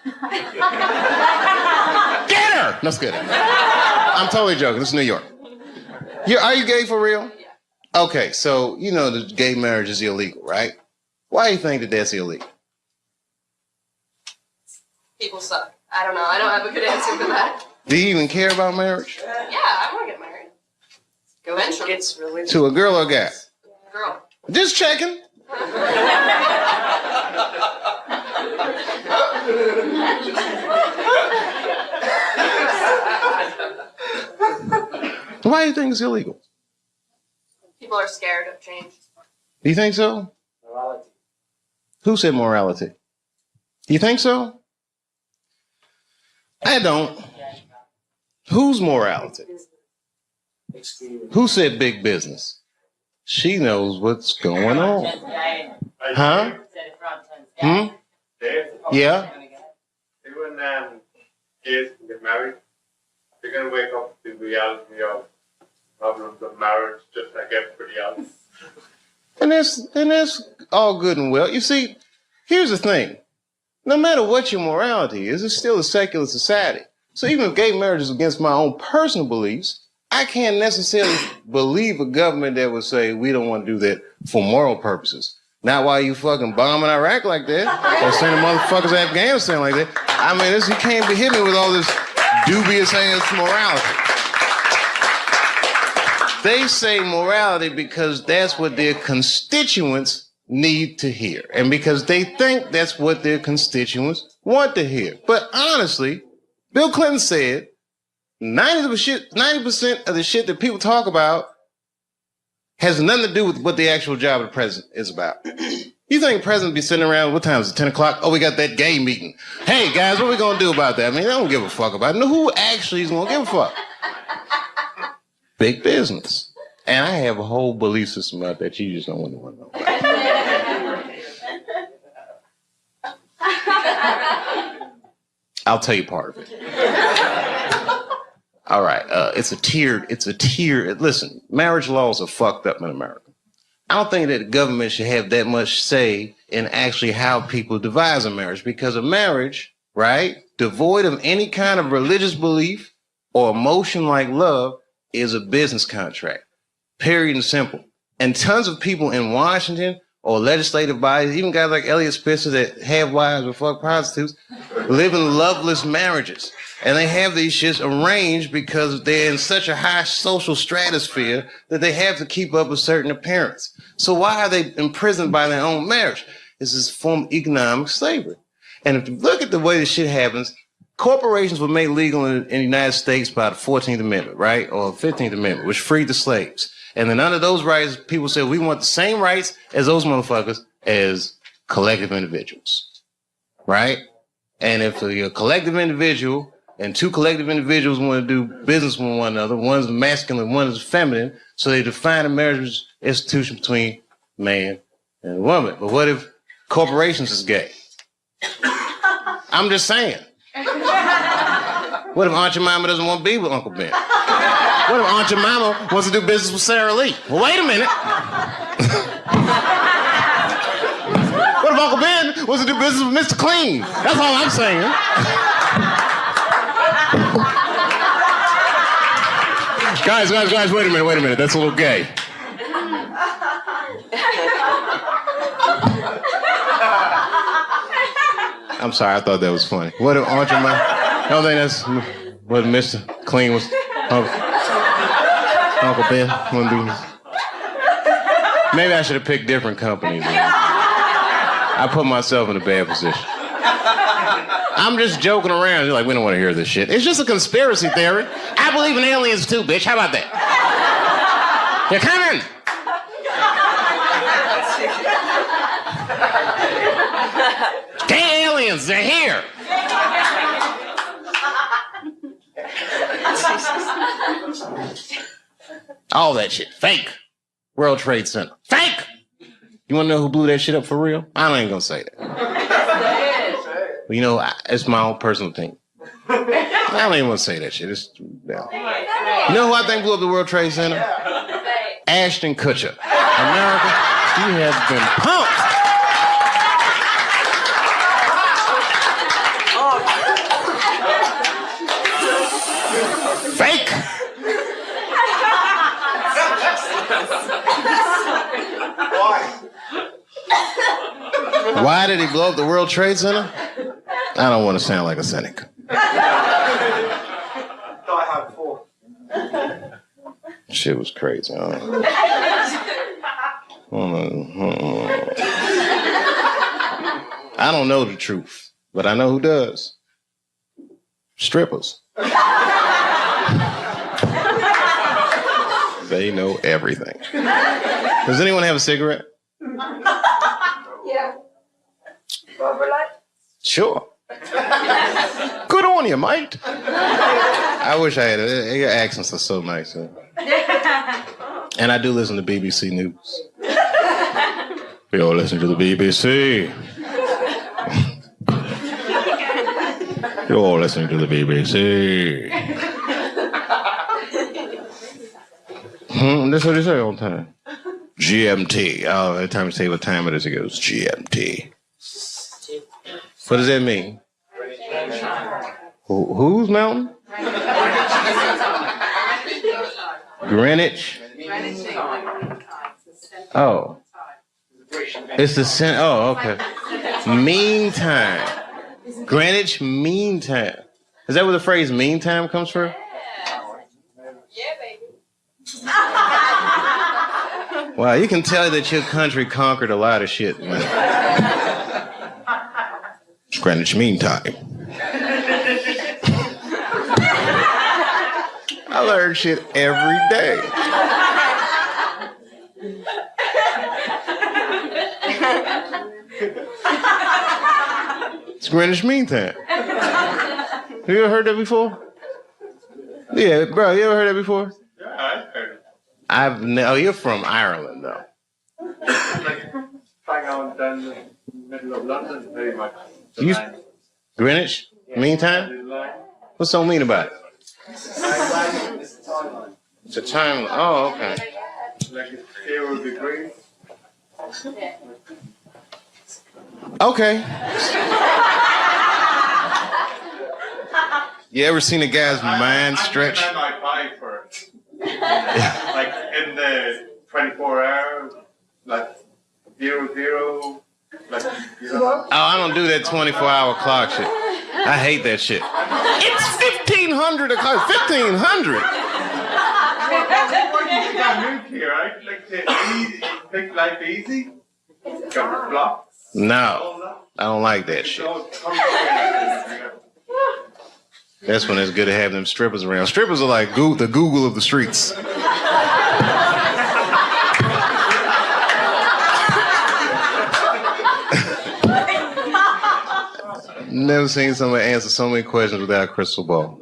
Get her! No, it's good. I'm totally joking. This is New York. Are you gay for real? Yeah. Okay, so you know the gay marriage is illegal, right? Why do you think that that's illegal? People suck. I don't know. I don't have a good answer for that. Do you even care about marriage? Yeah, I want to get married. Go ahead. It's really to a girl or a guy? Girl. Just checking. Why do you think it's illegal? People are scared of change. Do you think so? Morality. Who said morality? Do you think so? I don't. Whose morality? Who said big business? She knows what's going on. Huh? Hmm? Yeah? Even gays can get married. They're going to wake up to the reality of problems of marriage just like everybody else. And that's all good and well. You see, here's the thing. No matter what your morality is, it's still a secular society. So even if gay marriage is against my own personal beliefs, I can't necessarily believe a government that would say we don't want to do that for moral purposes. Not while you fucking bombing Iraq like that, or sending motherfuckers to Afghanistan like that. I mean, you can't be hitting me with all this dubious ass morality. They say morality because that's what their constituents need to hear. And because they think that's what their constituents want to hear. But honestly, Bill Clinton said 90% of the shit that people talk about has nothing to do with what the actual job of the president is about. You think the president be sitting around, what time is it, 10 o'clock? Oh, we got that gay meeting. Hey, guys, what are we going to do about that? I mean, they don't give a fuck about it. No, who actually is going to give a fuck? Big business. And I have a whole belief system about that you just don't want to know about. I'll tell you part of it. All right, it's a tier. Listen, marriage laws are fucked up in America. I don't think that the government should have that much say in actually how people devise a marriage, because a marriage, right, devoid of any kind of religious belief or emotion like love is a business contract, period and simple. And tons of people in Washington or legislative bodies, even guys like Elliot Spitzer that have wives or fuck prostitutes, live in loveless marriages. And they have these shits arranged because they're in such a high social stratosphere that they have to keep up a certain appearance. So why are they imprisoned by their own marriage? This is a form of economic slavery. And if you look at the way this shit happens, corporations were made legal in the United States by the 14th Amendment, right? Or 15th Amendment, which freed the slaves. And then under those rights, people said, we want the same rights as those motherfuckers as collective individuals, right? And if you're a collective individual and two collective individuals want to do business with one another, one's masculine, one is feminine, so they define a marriage institution between man and woman. But what if corporations is gay? I'm just saying. What if Aunt Jemima doesn't want to be with Uncle Ben? What if Aunt Jemima wants to do business with Sarah Lee? Well, wait a minute. What if Uncle Ben wants to do business with Mr. Clean? That's all I'm saying. Guys, wait a minute. That's a little gay. I'm sorry, I thought that was funny. What if Aunt Jemima? I don't think that's what Mr. Clean was. Uncle Ben wouldn't do this. Maybe I should have picked different companies. I put myself in a bad position. I'm just joking around. You're like, we don't want to hear this shit. It's just a conspiracy theory. I believe in aliens too, bitch. How about that? They're coming. Gay aliens, they're here. All that shit, fake. World Trade Center, fake. You want to know who blew that shit up for real? I ain't gonna say that. But you know, it's my own personal thing. I don't even want to say that shit. Yeah. You know who I think blew up the World Trade Center? Ashton Kutcher. America, you have been pumped. Why did he blow up the World Trade Center? I don't want to sound like a cynic. Die Hard 4. Shit was crazy. I don't know the truth, but I know who does. Strippers. They know everything. Does anyone have a cigarette? Yeah. Sure. Good on you, mate. I wish I had it. Your accents are so nice. Huh? And I do listen to BBC News. We all listen to the BBC. You're all listening to the BBC. That's what they say all the time. GMT. Oh, every time you say what time it is, it goes GMT. What does that mean? Whose mountain? Greenwich. Oh. It's the center. Oh, okay. Meantime. Greenwich Mean Time. Is that where the phrase mean time comes from? Yeah, baby. Wow, you can tell that your country conquered a lot of shit, man. Greenwich Mean Time. I learn shit every day. It's Greenwich Mean Time. Have you ever heard that before? Yeah, bro, you ever heard that before? Yeah, I've heard it. Oh, you're from Ireland, though. Bang on down the middle of London, pretty much. You, Greenwich Mean Time? What's so mean about it? It's a time. Oh, okay. Like it's 0 degrees. Okay. You ever seen a guy's mind stretch? I might buy for it. Like in the 24 hours, like 0, like, you know. Oh, I don't do that 24-hour clock shit. I hate that shit. It's 1,500 o'clock. 1,500. You got moved here, right? Like to make life easy. Got blocks. No, I don't like that shit. That's when it's good to have them strippers around. Strippers are like the Google of the streets. Never seen somebody answer so many questions without a crystal ball.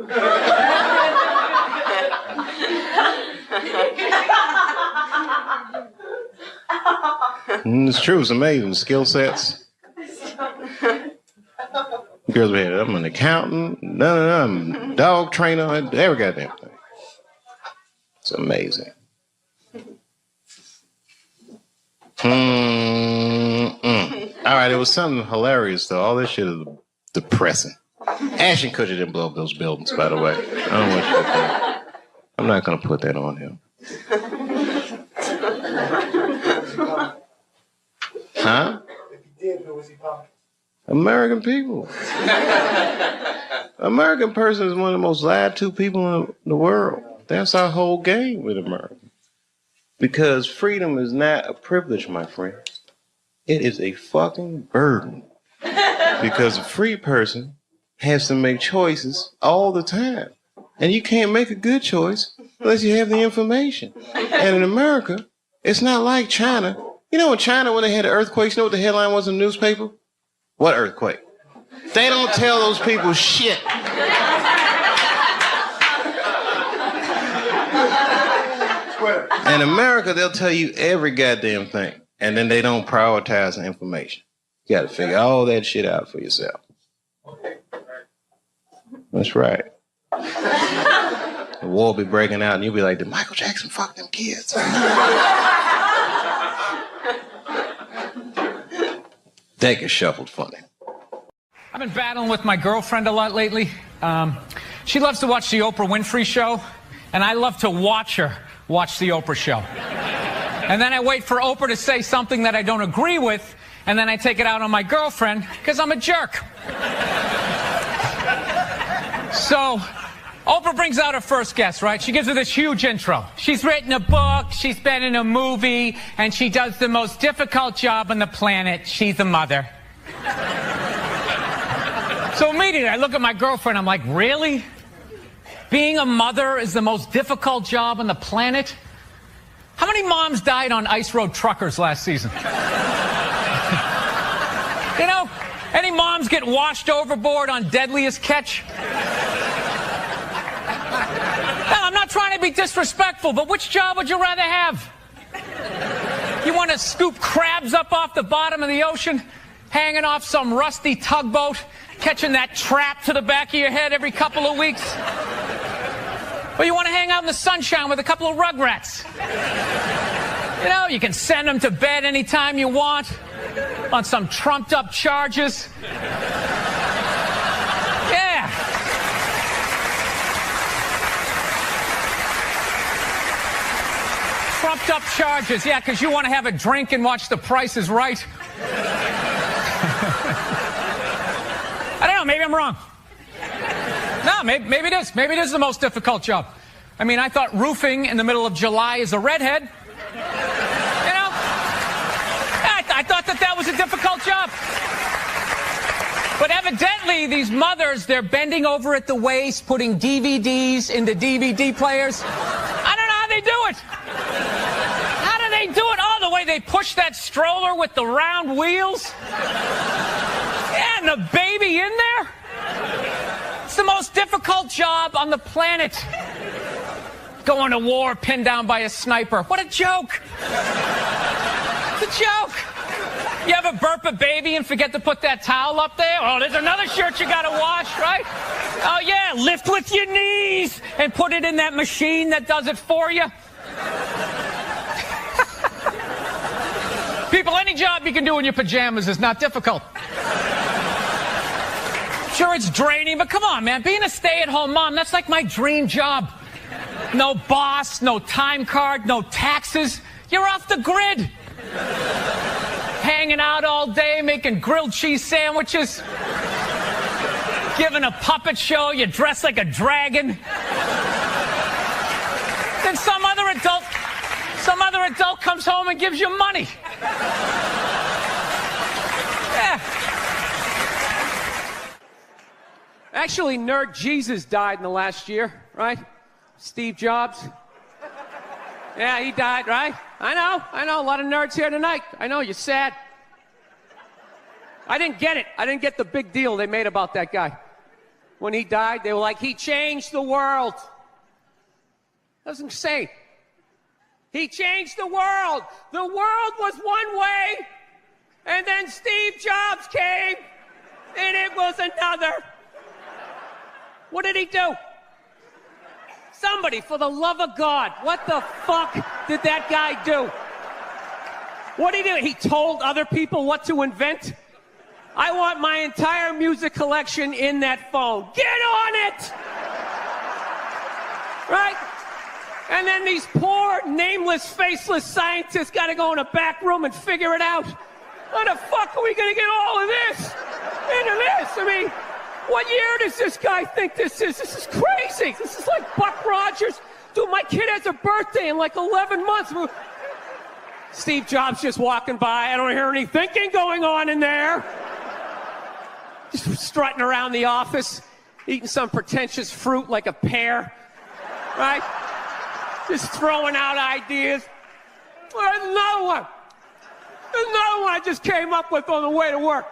It's true. It's amazing. Skill sets. Girls be here. I'm an accountant. I'm a dog trainer. Every goddamn thing. It's amazing. All right, it was something hilarious though. All this shit is depressing. Ashton Kutcher didn't blow up those buildings, by the way. I don't want you to think. I'm not gonna put that on him. Huh? If he did, who was he talking? American people. American person is one of the most lied to people in the world. That's our whole game with America. Because freedom is not a privilege, my friend. It is a fucking burden. Because a free person has to make choices all the time. And you can't make a good choice unless you have the information. And in America, it's not like China. You know in China when they had the earthquakes, you know what the headline was in the newspaper? What earthquake? They don't tell those people shit. In America, they'll tell you every goddamn thing. And then they don't prioritize the information. You gotta figure all that shit out for yourself. That's right. The war will be breaking out and you'll be like, did Michael Jackson fuck them kids? That gets shuffled funny. I've been battling with my girlfriend a lot lately. She loves to watch the Oprah Winfrey Show, and I love to watch her watch the Oprah Show. And then I wait for Oprah to say something that I don't agree with, and then I take it out on my girlfriend because I'm a jerk. So Oprah brings out her first guest, right? She gives her this huge intro. She's written a book, she's been in a movie, and she does the most difficult job on the planet. She's a mother. So immediately I look at my girlfriend, I'm like, really? Being a mother is the most difficult job on the planet? How many moms died on ice road truckers last season? You know, any moms get washed overboard on Deadliest Catch? Now, I'm not trying to be disrespectful, but which job would you rather have? You want to scoop crabs up off the bottom of the ocean, hanging off some rusty tugboat, catching that trap to the back of your head every couple of weeks? Or you want to hang out in the sunshine with a couple of rugrats? You know, you can send them to bed anytime you want on some trumped up charges. Yeah. Trumped up charges, yeah, because you want to have a drink and watch The Price is Right. I don't know, maybe I'm wrong. No, maybe it is. Maybe it is the most difficult job. I mean, I thought roofing in the middle of July is a redhead. You know? I thought that was a difficult job. But evidently, these mothers, they're bending over at the waist, putting DVDs into DVD players. I don't know how they do it. How do they do it? Oh, the way they push that stroller with the round wheels. Yeah, and the baby in there. It's the most difficult job on the planet. Going to war pinned down by a sniper. What a joke. It's a joke. You ever burp a baby and forget to put that towel up there? Oh, there's another shirt you gotta wash, right? Oh yeah, lift with your knees and put it in that machine that does it for you. People, any job you can do in your pajamas is not difficult. Sure, it's draining, but come on, man. Being a stay-at-home mom, that's like my dream job. No boss, no time card, no taxes. You're off the grid. Hanging out all day, making grilled cheese sandwiches. Giving a puppet show, you dress like a dragon. Then some other adult comes home and gives you money. Yeah. Actually, Nerd Jesus died in the last year, right? Steve Jobs. Yeah, he died, right? I know. A lot of nerds here tonight. I know, you're sad. I didn't get it. I didn't get the big deal they made about that guy. When he died, they were like, he changed the world. That was insane. He changed the world. The world was one way, and then Steve Jobs came, and it was another. What did he do? Somebody, for the love of God, what the fuck did that guy do? What did he do? He told other people what to invent? I want my entire music collection in that phone. Get on it! Right? And then these poor, nameless, faceless scientists got to go in a back room and figure it out. How the fuck are we going to get all of this into this? I mean, what year does this guy think this is? This is crazy. This is like Buck Rogers. Dude, my kid has a birthday in like 11 months. Steve Jobs just walking by. I don't hear any thinking going on in there. Just strutting around the office, eating some pretentious fruit like a pear. Right? Just throwing out ideas. There's another one. There's another one I just came up with on the way to work.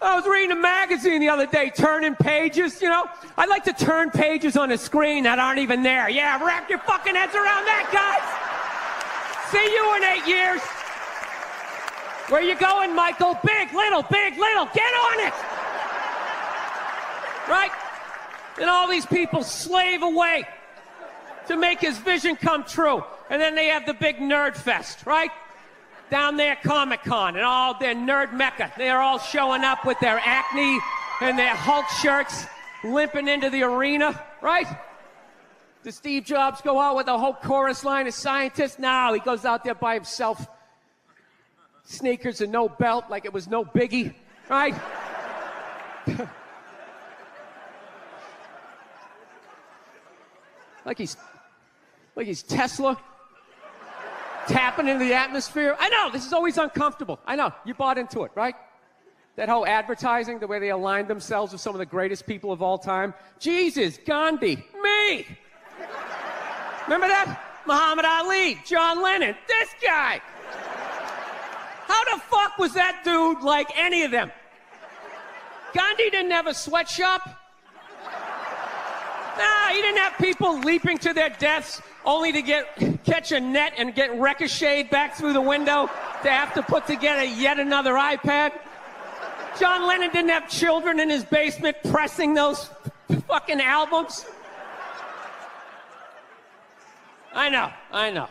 I was reading a magazine the other day, turning pages, you know. I like to turn pages on a screen that aren't even there. Yeah, wrap your fucking heads around that, guys. See you in 8 years. Where you going, Michael? Big, little, get on it. Right? And all these people slave away to make his vision come true. And then they have the big nerd fest, right? Down there, Comic-Con, and all their nerd mecca. They're all showing up with their Acne and their Hulk shirts, limping into the arena, right? Does Steve Jobs go out with a whole chorus line of scientists? No, he goes out there by himself. Sneakers and no belt like it was no biggie, right? like he's Tesla tapping into the atmosphere. I know, this is always uncomfortable. I know, you bought into it, right? That whole advertising, the way they aligned themselves with some of the greatest people of all time. Jesus, Gandhi, me. Remember that? Muhammad Ali, John Lennon, this guy. How the fuck was that dude like any of them? Gandhi didn't have a sweatshop. Nah, he didn't have people leaping to their deaths only to catch a net and get ricocheted back through the window to have to put together yet another iPad. John Lennon didn't have children in his basement pressing those fucking albums. I know.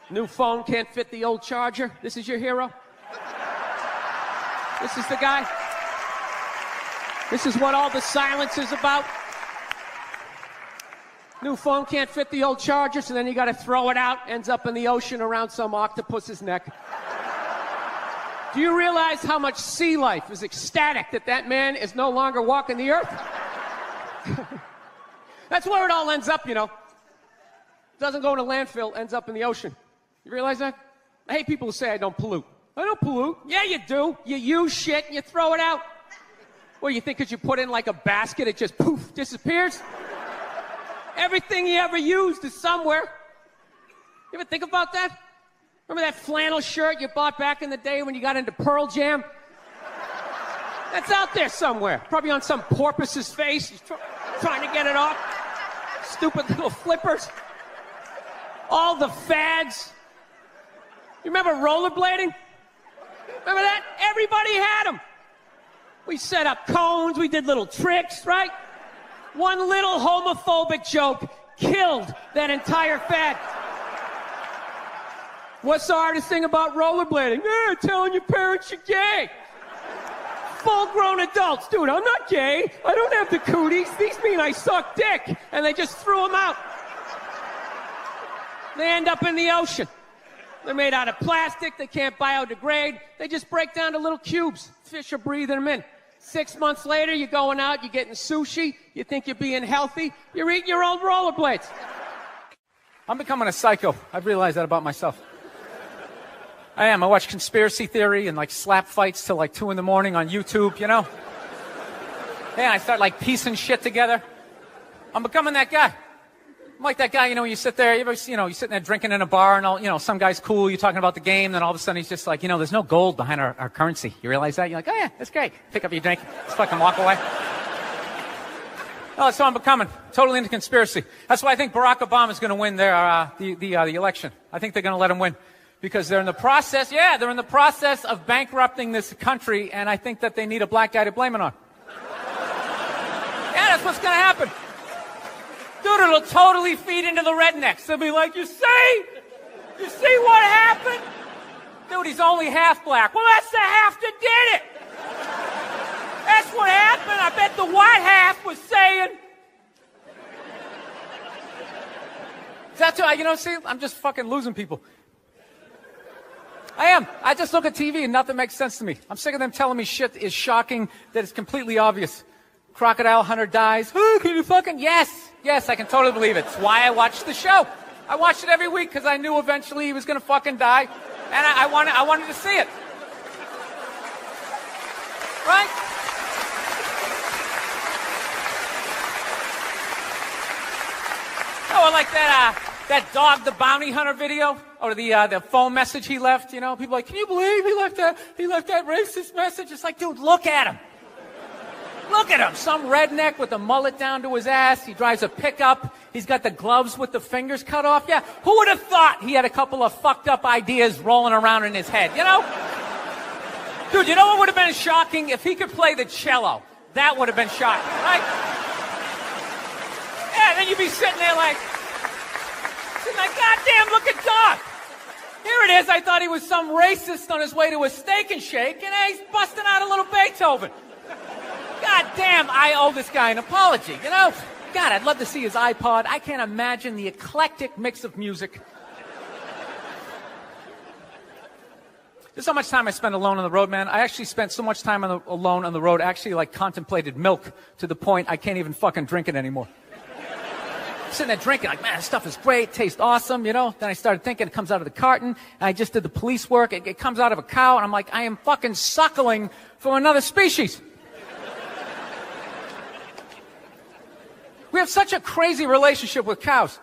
New phone can't fit the old charger. This is your hero? This is the guy? This is what all the silence is about? New phone can't fit the old charger, so then you gotta throw it out, ends up in the ocean around some octopus's neck. Do you realize how much sea life is ecstatic that man is no longer walking the earth? That's where it all ends up, you know. Doesn't go in a landfill, ends up in the ocean. You realize that? I hate people who say I don't pollute. I don't pollute. Yeah, you do. You use shit and you throw it out. What, you think because you put it in like a basket, it just poof, disappears? Everything you ever used is somewhere. You ever think about that? Remember that flannel shirt you bought back in the day when you got into Pearl Jam? That's out there somewhere. Probably on some porpoise's face. He's trying to get it off. Stupid little flippers. All the fads. You remember rollerblading? Remember that? Everybody had them. We set up cones, we did little tricks, right? One little homophobic joke killed that entire fad. What's the hardest thing about rollerblading? Telling your parents you're gay. Full-grown adults. Dude, I'm not gay. I don't have the cooties. These mean I suck dick. And they just threw them out. They end up in the ocean. They're made out of plastic. They can't biodegrade. They just break down to little cubes. Fish are breathing them in. 6 months later, you're going out, you're getting sushi. You think you're being healthy. You're eating your old rollerblades. I'm becoming a psycho. I've realized that about myself. I am. I watch conspiracy theory and like slap fights till like 2 a.m. on YouTube, you know? Yeah, I start like piecing shit together. I'm becoming that guy. I'm like that guy, you know, you sit there, you're sitting there drinking in a bar and all, you know, some guy's cool, you're talking about the game, then all of a sudden he's just like, you know, there's no gold behind our currency. You realize that? You're like, oh yeah, that's great. Pick up your drink, just fucking walk away. Oh, so I'm becoming totally into conspiracy. That's why I think Barack Obama is going to win the election. I think they're going to let him win because they're in the process of bankrupting this country, and I think that they need a black guy to blame it on. Yeah, that's what's going to happen. Dude, it'll totally feed into the rednecks. They'll be like, you see what happened? Dude, he's only half black. Well, that's the half that did it. That's what happened. I bet the white half was saying. That's what, you know, see, I'm just fucking losing people. I am. I just look at TV and nothing makes sense to me. I'm sick of them telling me shit is shocking that is completely obvious. Crocodile hunter dies. Oh, can you fucking... Yes, I can totally believe it. It's why I watched the show. I watched it every week because I knew eventually he was going to fucking die. And I wanted to see it. Right? Oh, I like that dog, the bounty hunter video, or the phone message he left. You know, people are like, can you believe he left that racist message? It's like, dude, look at him. Look at him. Some redneck with a mullet down to his ass. He drives a pickup. He's got the gloves with the fingers cut off. Yeah, who would have thought he had a couple of fucked up ideas rolling around in his head, you know? Dude, you know what would have been shocking? If he could play the cello. That would have been shocking, right? Yeah, then you'd be sitting there like, goddamn, look at Doc. Here it is. I thought he was some racist on his way to a steak and shake, and he's busting out a little Beethoven. God damn, I owe this guy an apology, you know? God, I'd love to see his iPod. I can't imagine the eclectic mix of music. This is how much time I spend alone on the road, man. I actually spent so much time alone on the road, I actually like contemplated milk to the point I can't even fucking drink it anymore. Sitting there drinking, like, man, this stuff is great, tastes awesome, you know? Then I started thinking it comes out of the carton, and I just did the police work, it comes out of a cow, and I'm like, I am fucking suckling from another species. We have such a crazy relationship with cows.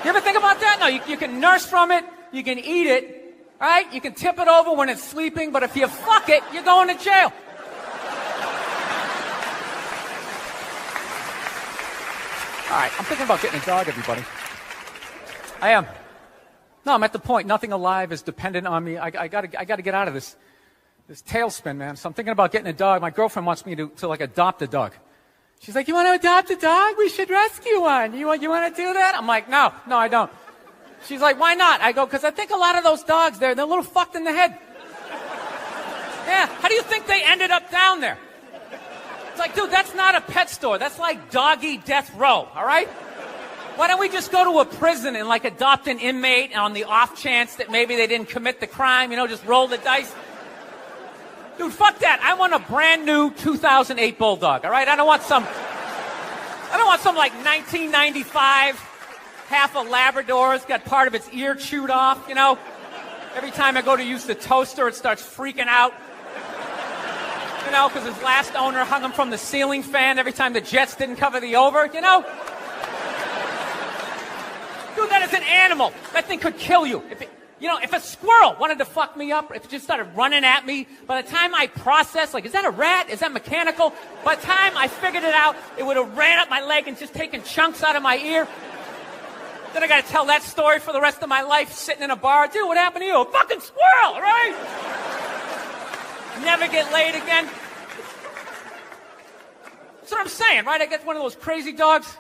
You ever think about that? No, you can nurse from it, you can eat it, right? You can tip it over when it's sleeping, but if you fuck it, you're going to jail. All right, I'm thinking about getting a dog, everybody. I am. No, I'm at the point. Nothing alive is dependent on me. I gotta get out of this tailspin, man. So I'm thinking about getting a dog. My girlfriend wants me to like adopt a dog. She's like, you want to adopt a dog? We should rescue one. You want to do that? I'm like, no, I don't. She's like, why not? I go, because I think a lot of those dogs they're a little fucked in the head. Yeah, how do you think they ended up down there? It's like, dude, that's not a pet store. That's like doggy death row, all right? Why don't we just go to a prison and like adopt an inmate on the off chance that maybe they didn't commit the crime, you know, just roll the dice? Dude, fuck that. I want a brand new 2008 Bulldog, all right? I don't want some like 1995, half a Labrador. It's got part of its ear chewed off, you know? Every time I go to use the toaster, it starts freaking out. You know, because his last owner hung him from the ceiling fan every time the Jets didn't cover the over, you know? Dude, that is an animal. That thing could kill you. If a squirrel wanted to fuck me up, if it just started running at me, by the time I processed, like, is that a rat? Is that mechanical? By the time I figured it out, it would have ran up my leg and just taken chunks out of my ear. Then I got to tell that story for the rest of my life, sitting in a bar. Dude, what happened to you? A fucking squirrel, right? Never get laid again. That's what I'm saying, right? I get one of those crazy dogs,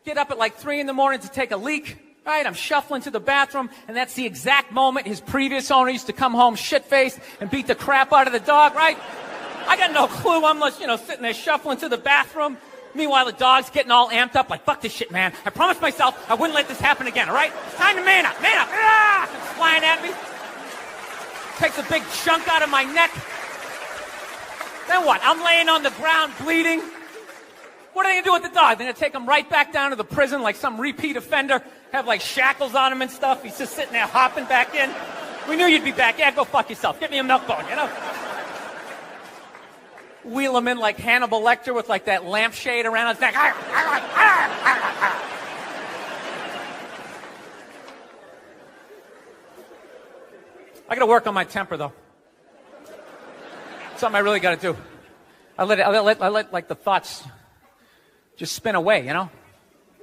get up at like 3 in the morning to take a leak, right? I'm shuffling to the bathroom, and that's the exact moment his previous owner used to come home shit-faced and beat the crap out of the dog, right? I got no clue. I'm just, sitting there shuffling to the bathroom. Meanwhile, the dog's getting all amped up, like, fuck this shit, man. I promised myself I wouldn't let this happen again, all right? It's time to man up, man up. Ah! It's flying at me. Takes a big chunk out of my neck. Then what? I'm laying on the ground bleeding. What are they going to do with the dog? They're going to take him right back down to the prison like some repeat offender, have like shackles on him and stuff. He's just sitting there hopping back in. We knew you'd be back. Yeah, go fuck yourself. Get me a milk bone, you know? Wheel him in like Hannibal Lecter with like that lampshade around his neck. I got to work on my temper, though. Something I really got to do. I let like the thoughts just spin away, you know?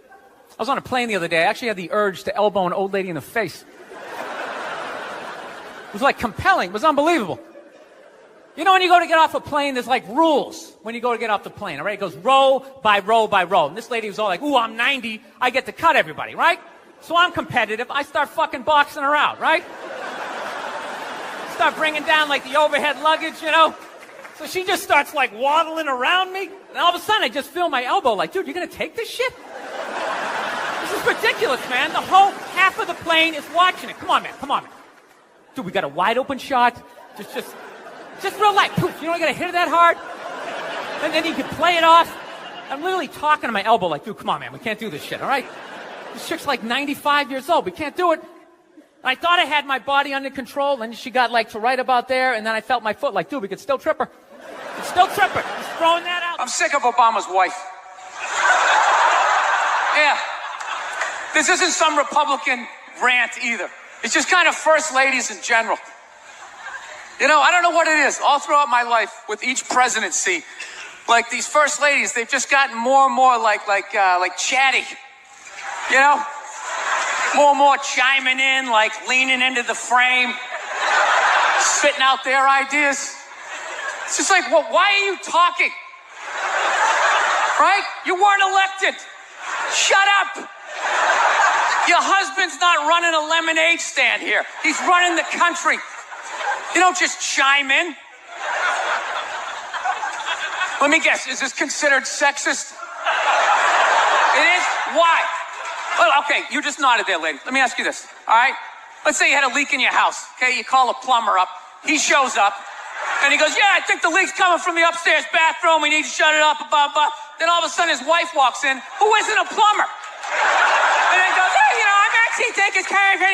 I was on a plane the other day. I actually had the urge to elbow an old lady in the face. It was like compelling. It was unbelievable. You know, when you go to get off a plane, there's like rules when you go to get off the plane, all right? It goes row by row by row. And this lady was all like, ooh, I'm 90. I get to cut everybody, right? So I'm competitive. I start fucking boxing her out, right? Start bringing down like the overhead luggage, you know? So she just starts like waddling around me. And all of a sudden I just feel my elbow like, dude, you're going to take this shit? This is ridiculous, man. The whole half of the plane is watching it. Come on, man. Come on, man. Dude, we got a wide open shot. Just real light. Poof. You don't got to hit it that hard. And then you can play it off. I'm literally talking to my elbow like, dude, come on, man. We can't do this shit, all right? This chick's like 95 years old. We can't do it. I thought I had my body under control, and she got like to right about there, and then I felt my foot like, dude, we could still trip her. We could still trip her. Just throwing that out. I'm sick of Obama's wife. Yeah. This isn't some Republican rant either. It's just kind of first ladies in general. You know, I don't know what it is. All throughout my life, with each presidency, like these first ladies, they've just gotten more and more like chatty. You know? More and more chiming in, like leaning into the frame, spitting out their ideas. It's just like, well, why are you talking? Right? You weren't elected. Shut up. Your husband's not running a lemonade stand here. He's running the country. You don't just chime in. Let me guess, is this considered sexist? It is? Why? Well, okay, you just nodded there, lady. Let me ask you this, all right? Let's say you had a leak in your house, okay? You call a plumber up. He shows up, and he goes, yeah, I think the leak's coming from the upstairs bathroom. We need to shut it up, blah, blah. Then all of a sudden his wife walks in, who isn't a plumber. And he goes, hey, you know, I'm actually thinking it's kind of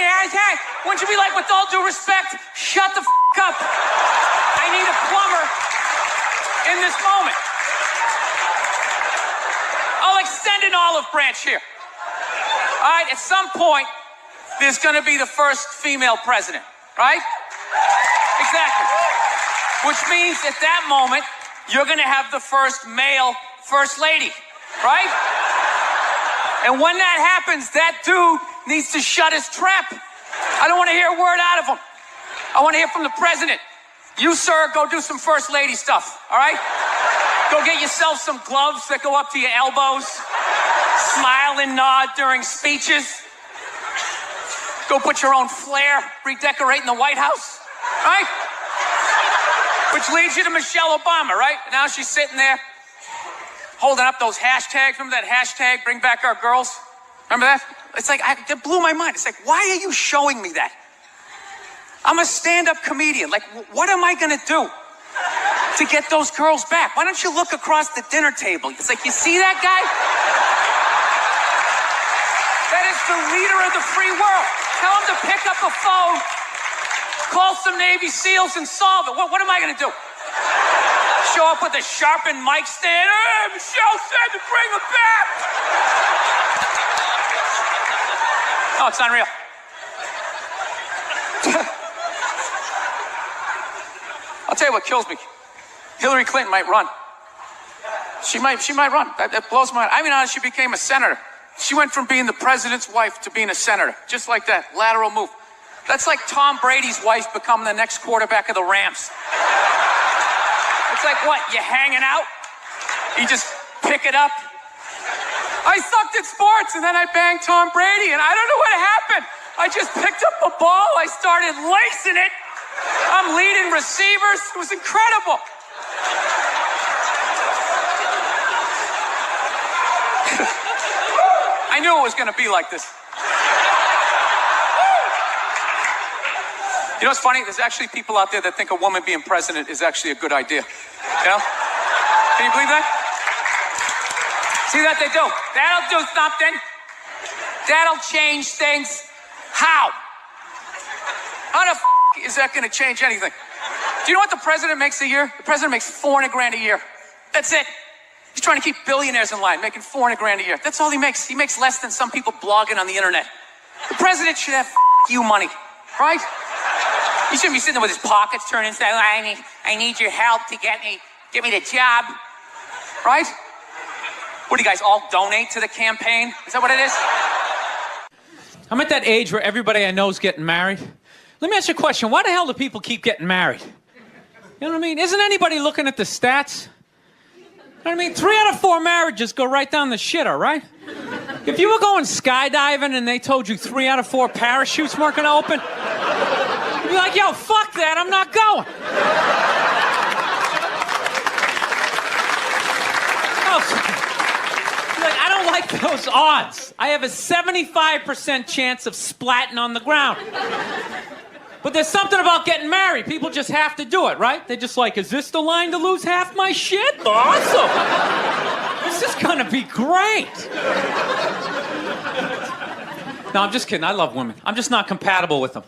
wouldn't you be like, with all due respect, shut the up. I need a plumber in this moment. I'll extend an olive branch here. All right, at some point, there's going to be the first female president, right? Exactly. Which means at that moment, you're going to have the first male first lady, right? And when that happens, that dude needs to shut his trap. I don't want to hear a word out of him. I want to hear from the president. You, sir, go do some first lady stuff, all right? Go get yourself some gloves that go up to your elbows. Smile and nod during speeches. Go put your own flair redecorating the White House, right? Which leads you to Michelle Obama, right? Now she's sitting there holding up those hashtags. Remember that hashtag, bring back our girls? Remember that? It's like, it blew my mind. It's like, why are you showing me that? I'm a stand-up comedian. Like, what am I going to do to get those girls back? Why don't you look across the dinner table? It's like, you see that guy? That is the leader of the free world. Tell him to pick up the phone, call some Navy SEALs and solve it. What am I going to do? Show up with a sharpened mic stand? Hey, Michelle said to bring him back. Oh, it's unreal. I'll tell you what kills me. Hillary Clinton might run. She might run. That blows my mind. I mean, honestly, she became a senator. She went from being the president's wife to being a senator. Just like that. Lateral move. That's like Tom Brady's wife becoming the next quarterback of the Rams. It's like, what, you hanging out? You just pick it up? I sucked at sports, and then I banged Tom Brady, and I don't know what happened. I just picked up a ball. I started lacing it. I'm leading receivers. It was incredible. I knew it was going to be like this. You know what's funny? There's actually people out there that think a woman being president is actually a good idea. You know? Can you believe that? See that they do? That'll do something. That'll change things. How? How the is that going to change anything? Do you know what the president makes a year? The president makes $400,000 a year. That's it. He's trying to keep billionaires in line, making $400,000 a year. That's all he makes. He makes less than some people blogging on the internet. The president should have you money, right? He shouldn't be sitting there with his pockets turned inside. I need your help to get me the job, right? What do you guys all donate to the campaign? Is that what it is? I'm at that age where everybody I know is getting married. Let me ask you a question. Why the hell do people keep getting married? You know what I mean? Isn't anybody looking at the stats? You know what I mean? 3 out of 4 marriages go right down the shitter, right? If you were going skydiving and they told you 3 out of 4 parachutes weren't going to open, you'd be like, yo, fuck that, I'm not going. Like, I don't like those odds. I have a 75% chance of splatting on the ground. But there's something about getting married. People just have to do it, right? They're just like, is this the line to lose half my shit? Awesome. This is gonna be great. No, I'm just kidding. I love women. I'm just not compatible with them.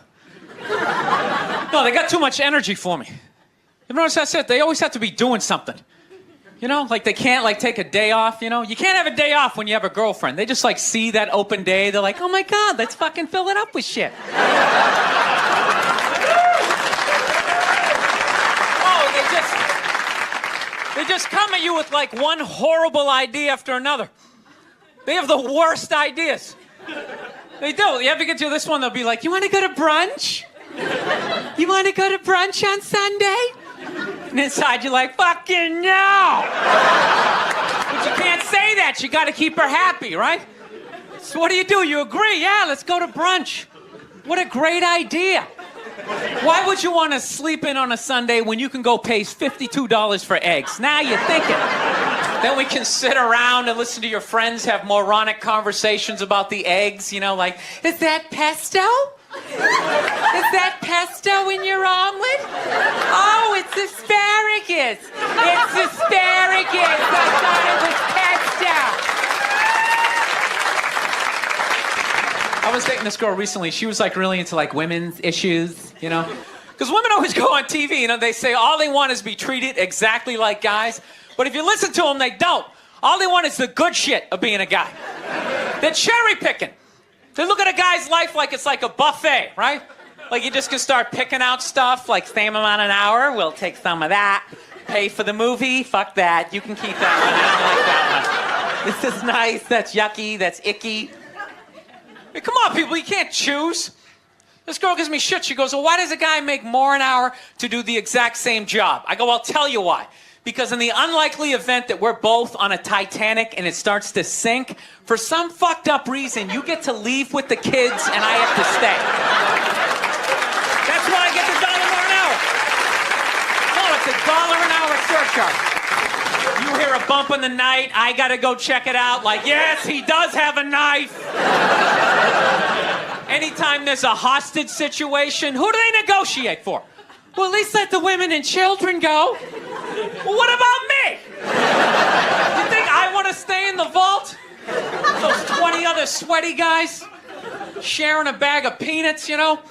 No, they got too much energy for me. You notice that's it? They always have to be doing something. You know, like they can't like take a day off, you know? You can't have a day off when you have a girlfriend. They just like see that open day. They're like, oh my God, let's fucking fill it up with shit. They just come at you with like one horrible idea after another. They have the worst ideas. They do. You ever get to this one, they'll be like, you want to go to brunch? You want to go to brunch on Sunday? And inside you're like, fucking no! But you can't say that. You got to keep her happy, right? So what do? You agree? Yeah, let's go to brunch. What a great idea. Why would you want to sleep in on a Sunday when you can go pay $52 for eggs? Now you're thinking. Then we can sit around and listen to your friends have moronic conversations about the eggs, you know, like, is that pesto? Is that pesto in your omelet? Oh, it's asparagus. It's asparagus. I thought it was pesto. I was dating this girl recently. She was like really into like women's issues, you know? Because women always go on TV, you know, they say all they want is to be treated exactly like guys. But if you listen to them, they don't. All they want is the good shit of being a guy. They're cherry picking. They look at a guy's life like it's like a buffet, right? Like you just can start picking out stuff, like same amount an hour, we'll take some of that. Pay for the movie, fuck that. You can keep that one, I don't like that one. This is nice, that's yucky, that's icky. Hey, come on, people, you can't choose. This girl gives me shit. She goes, well, why does a guy make more an hour to do the exact same job? I go, I'll tell you why. Because in the unlikely event that we're both on a Titanic and it starts to sink, for some fucked up reason, you get to leave with the kids and I have to stay. That's why I get the $1 more an hour. No, it's $1 an hour surcharge. You hear a bump in the night, I gotta go check it out. Like, yes, he does have a knife. Anytime there's a hostage situation, who do they negotiate for? Well, at least let the women and children go. Well, what about me? You think I want to stay in the vault? Those 20 other sweaty guys sharing a bag of peanuts, you know?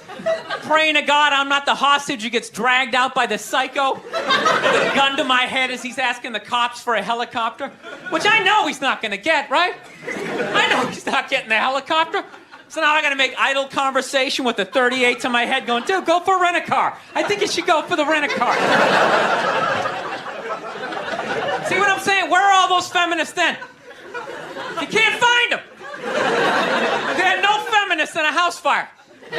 Praying to God I'm not the hostage who gets dragged out by the psycho with a gun to my head as he's asking the cops for a helicopter. Which I know he's not going to get, right? I know he's not getting the helicopter. So now I gotta make idle conversation with the 38 to my head going, dude, go for a rent-a-car. I think you should go for the rent-a-car. See what I'm saying? Where are all those feminists then? You can't find them. There are no feminists in a house fire. You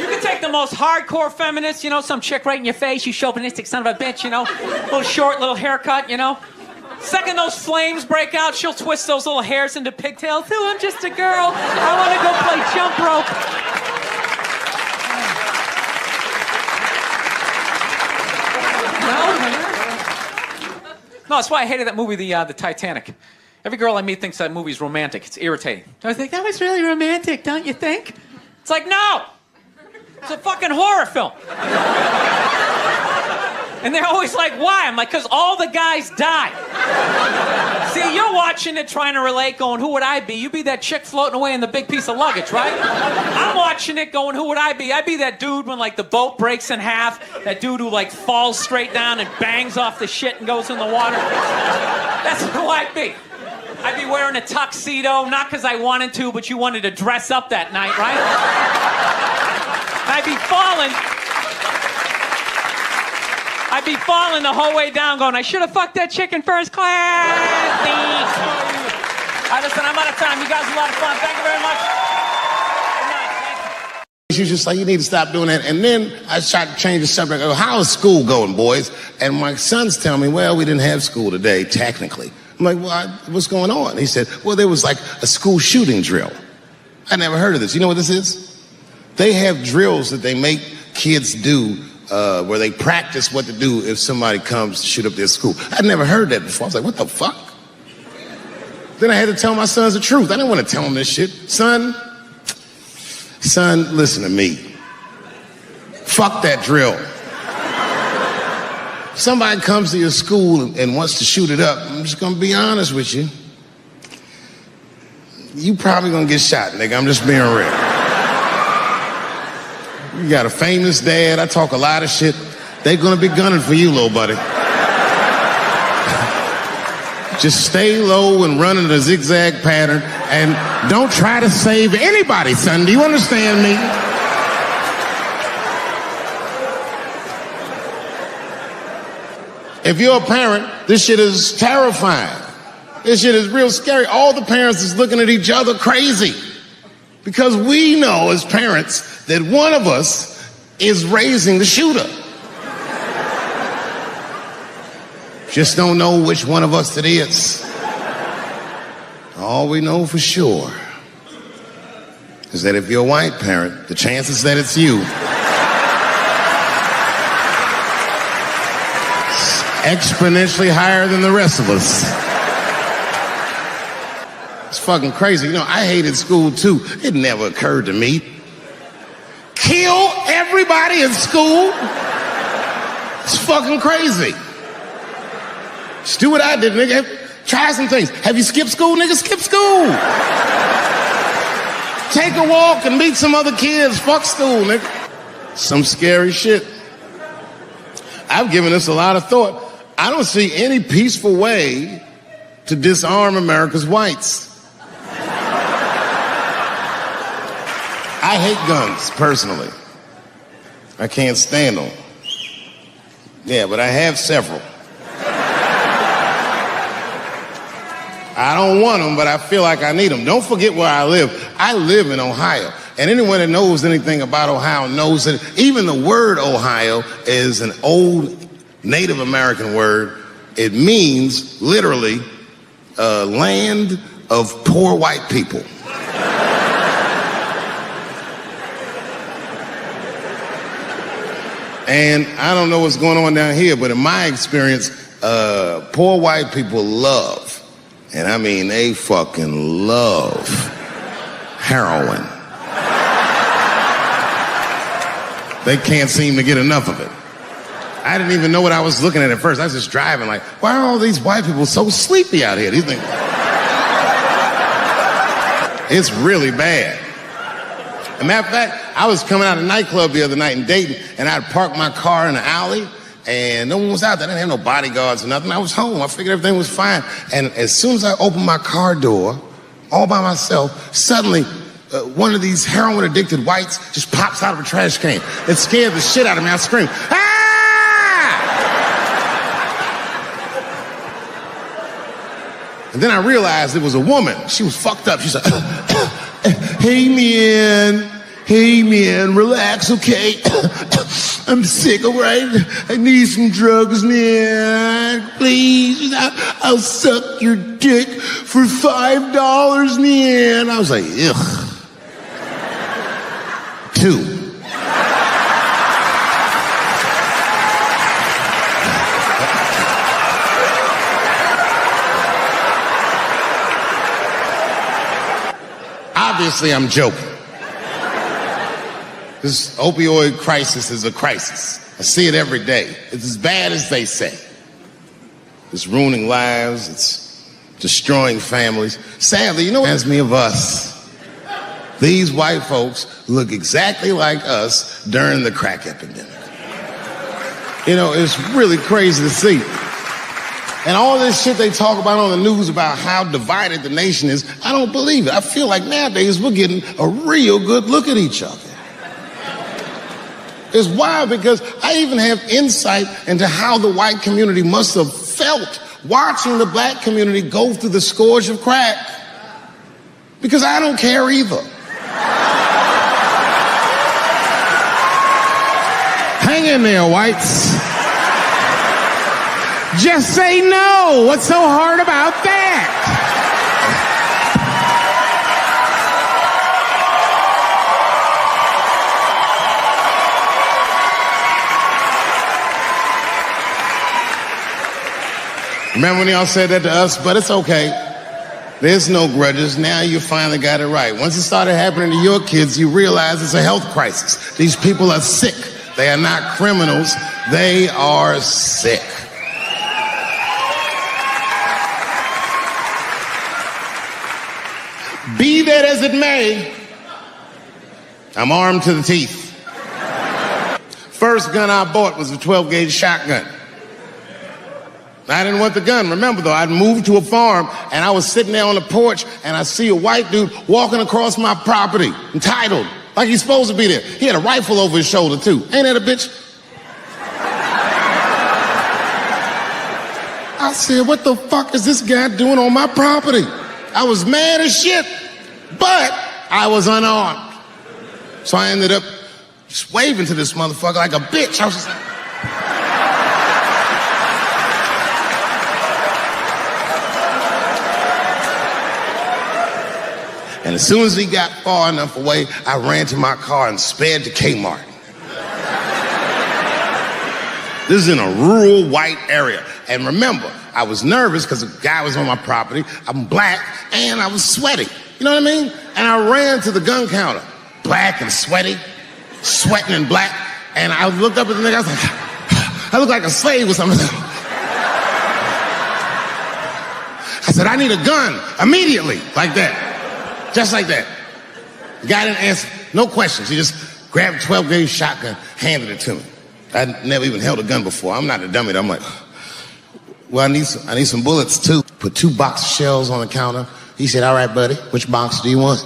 can take the most hardcore feminist, you know, some chick right in your face, you chauvinistic son of a bitch, you know, little short, little haircut, you know. Second those flames break out, she'll twist those little hairs into pigtails. Oh, I'm just a girl. I want to go play jump rope. No, that's why I hated that movie, the Titanic. Every girl I meet thinks that movie's romantic. It's irritating. I think that was really romantic, don't you think? It's like, no! It's a fucking horror film. And they're always like, why? I'm like, because all the guys die. See, you're watching it trying to relate, going, who would I be? You'd be that chick floating away in the big piece of luggage, right? I'm watching it going, who would I be? I'd be that dude when, like, the boat breaks in half. That dude who, like, falls straight down and bangs off the shit and goes in the water. That's who I'd be. I'd be wearing a tuxedo, not because I wanted to, but you wanted to dress up that night, right? I'd be falling the whole way down going, I should have fucked that chick in first class. All right, listen, I'm out of time. You guys are a lot of fun. Thank you very much. Good night. Thank you. She was just like, you need to stop doing that. And then I tried to change the subject. I go, how is school going, boys? And my sons tell me, well, we didn't have school today, technically. I'm like, well, what's going on? He said, well, there was like a school shooting drill. I never heard of this. You know what this is? They have drills that they make kids do where they practice what to do if somebody comes to shoot up their school. I'd never heard that before. I was like, what the fuck? Then I had to tell my sons the truth. I didn't want to tell them this shit. Son, listen to me. Fuck that drill. Somebody comes to your school and wants to shoot it up, I'm just gonna be honest with you. You probably gonna get shot, nigga. I'm just being real. You got a famous dad. I talk a lot of shit. They're gonna be gunning for you, little buddy. Just stay low and run in a zigzag pattern and don't try to save anybody, son. Do you understand me? If you're a parent, this shit is terrifying. This shit is real scary. All the parents is looking at each other crazy. Because we know as parents that one of us is raising the shooter. Just don't know which one of us it is. All we know for sure is that if you're a white parent, the chances that it's you exponentially higher than the rest of us. It's fucking crazy. You know, I hated school too. It never occurred to me. everybody in school. It's fucking crazy. Just do what I did, nigga. Try some things. Have you skipped school, nigga? Skip school. Take a walk and meet some other kids. Fuck school, nigga. Some scary shit. I've given this a lot of thought. I don't see any peaceful way to disarm America's whites. I hate guns, personally. I can't stand them. Yeah, but I have several. I don't want them, but I feel like I need them. Don't forget where I live. I live in Ohio. And anyone that knows anything about Ohio knows that even the word Ohio is an old Native American word. It means, literally, land of poor white people. And I don't know what's going on down here, but in my experience, poor white people love, and I mean they fucking love, heroin. They can't seem to get enough of it. I didn't even know what I was looking at first. I was just driving like, why are all these white people so sleepy out here? These things. It's really bad. As a matter of fact, I was coming out of a nightclub the other night in Dayton, and I'd parked my car in the alley, and no one was out there. I didn't have no bodyguards or nothing. I was home. I figured everything was fine. And as soon as I opened my car door, all by myself, suddenly one of these heroin-addicted whites just pops out of a trash can. It scared the shit out of me. I screamed, ah! And then I realized it was a woman. She was fucked up. She said, hey man, relax, okay? I'm sick, all right? I need some drugs, man. Please, I'll suck your dick for $5, man. I was like, ugh. 2. Obviously, I'm joking. This opioid crisis is a crisis. I see it every day. It's as bad as they say. It's ruining lives. It's destroying families. Sadly, you know what reminds me of us? These white folks look exactly like us during the crack epidemic. You know, it's really crazy to see. And all this shit they talk about on the news about how divided the nation is, I don't believe it. I feel like nowadays we're getting a real good look at each other. It's wild because I even have insight into how the white community must have felt watching the black community go through the scourge of crack. Because I don't care either. Hang in there, whites. Just say no. What's so hard about that? Remember when y'all said that to us? But it's okay. There's no grudges. Now you finally got it right. Once it started happening to your kids, you realize it's a health crisis. These people are sick. They are not criminals. They are sick. Be that as it may, I'm armed to the teeth. First gun I bought was a 12-gauge shotgun. I didn't want the gun. Remember, though, I'd moved to a farm, and I was sitting there on the porch, and I see a white dude walking across my property, entitled, like he's supposed to be there. He had a rifle over his shoulder, too. Ain't that a bitch? I said, what the fuck is this guy doing on my property? I was mad as shit, but I was unarmed. So I ended up just waving to this motherfucker like a bitch. I was just like... And as soon as he got far enough away, I ran to my car and sped to Kmart. This is in a rural white area. And remember, I was nervous because the guy was on my property. I'm black and I was sweaty. You know what I mean? And I ran to the gun counter, black and sweaty, sweating and black. And I looked up at the nigga, I was like, I look like a slave or something. I said, I need a gun immediately, like that. Just like that. The guy didn't answer, no questions. He just grabbed a 12-gauge shotgun, handed it to me. I'd never even held a gun before. I'm not a dummy. I'm like, well, I need some bullets too. Put 2 box shells on the counter. He said, all right, buddy, which box do you want?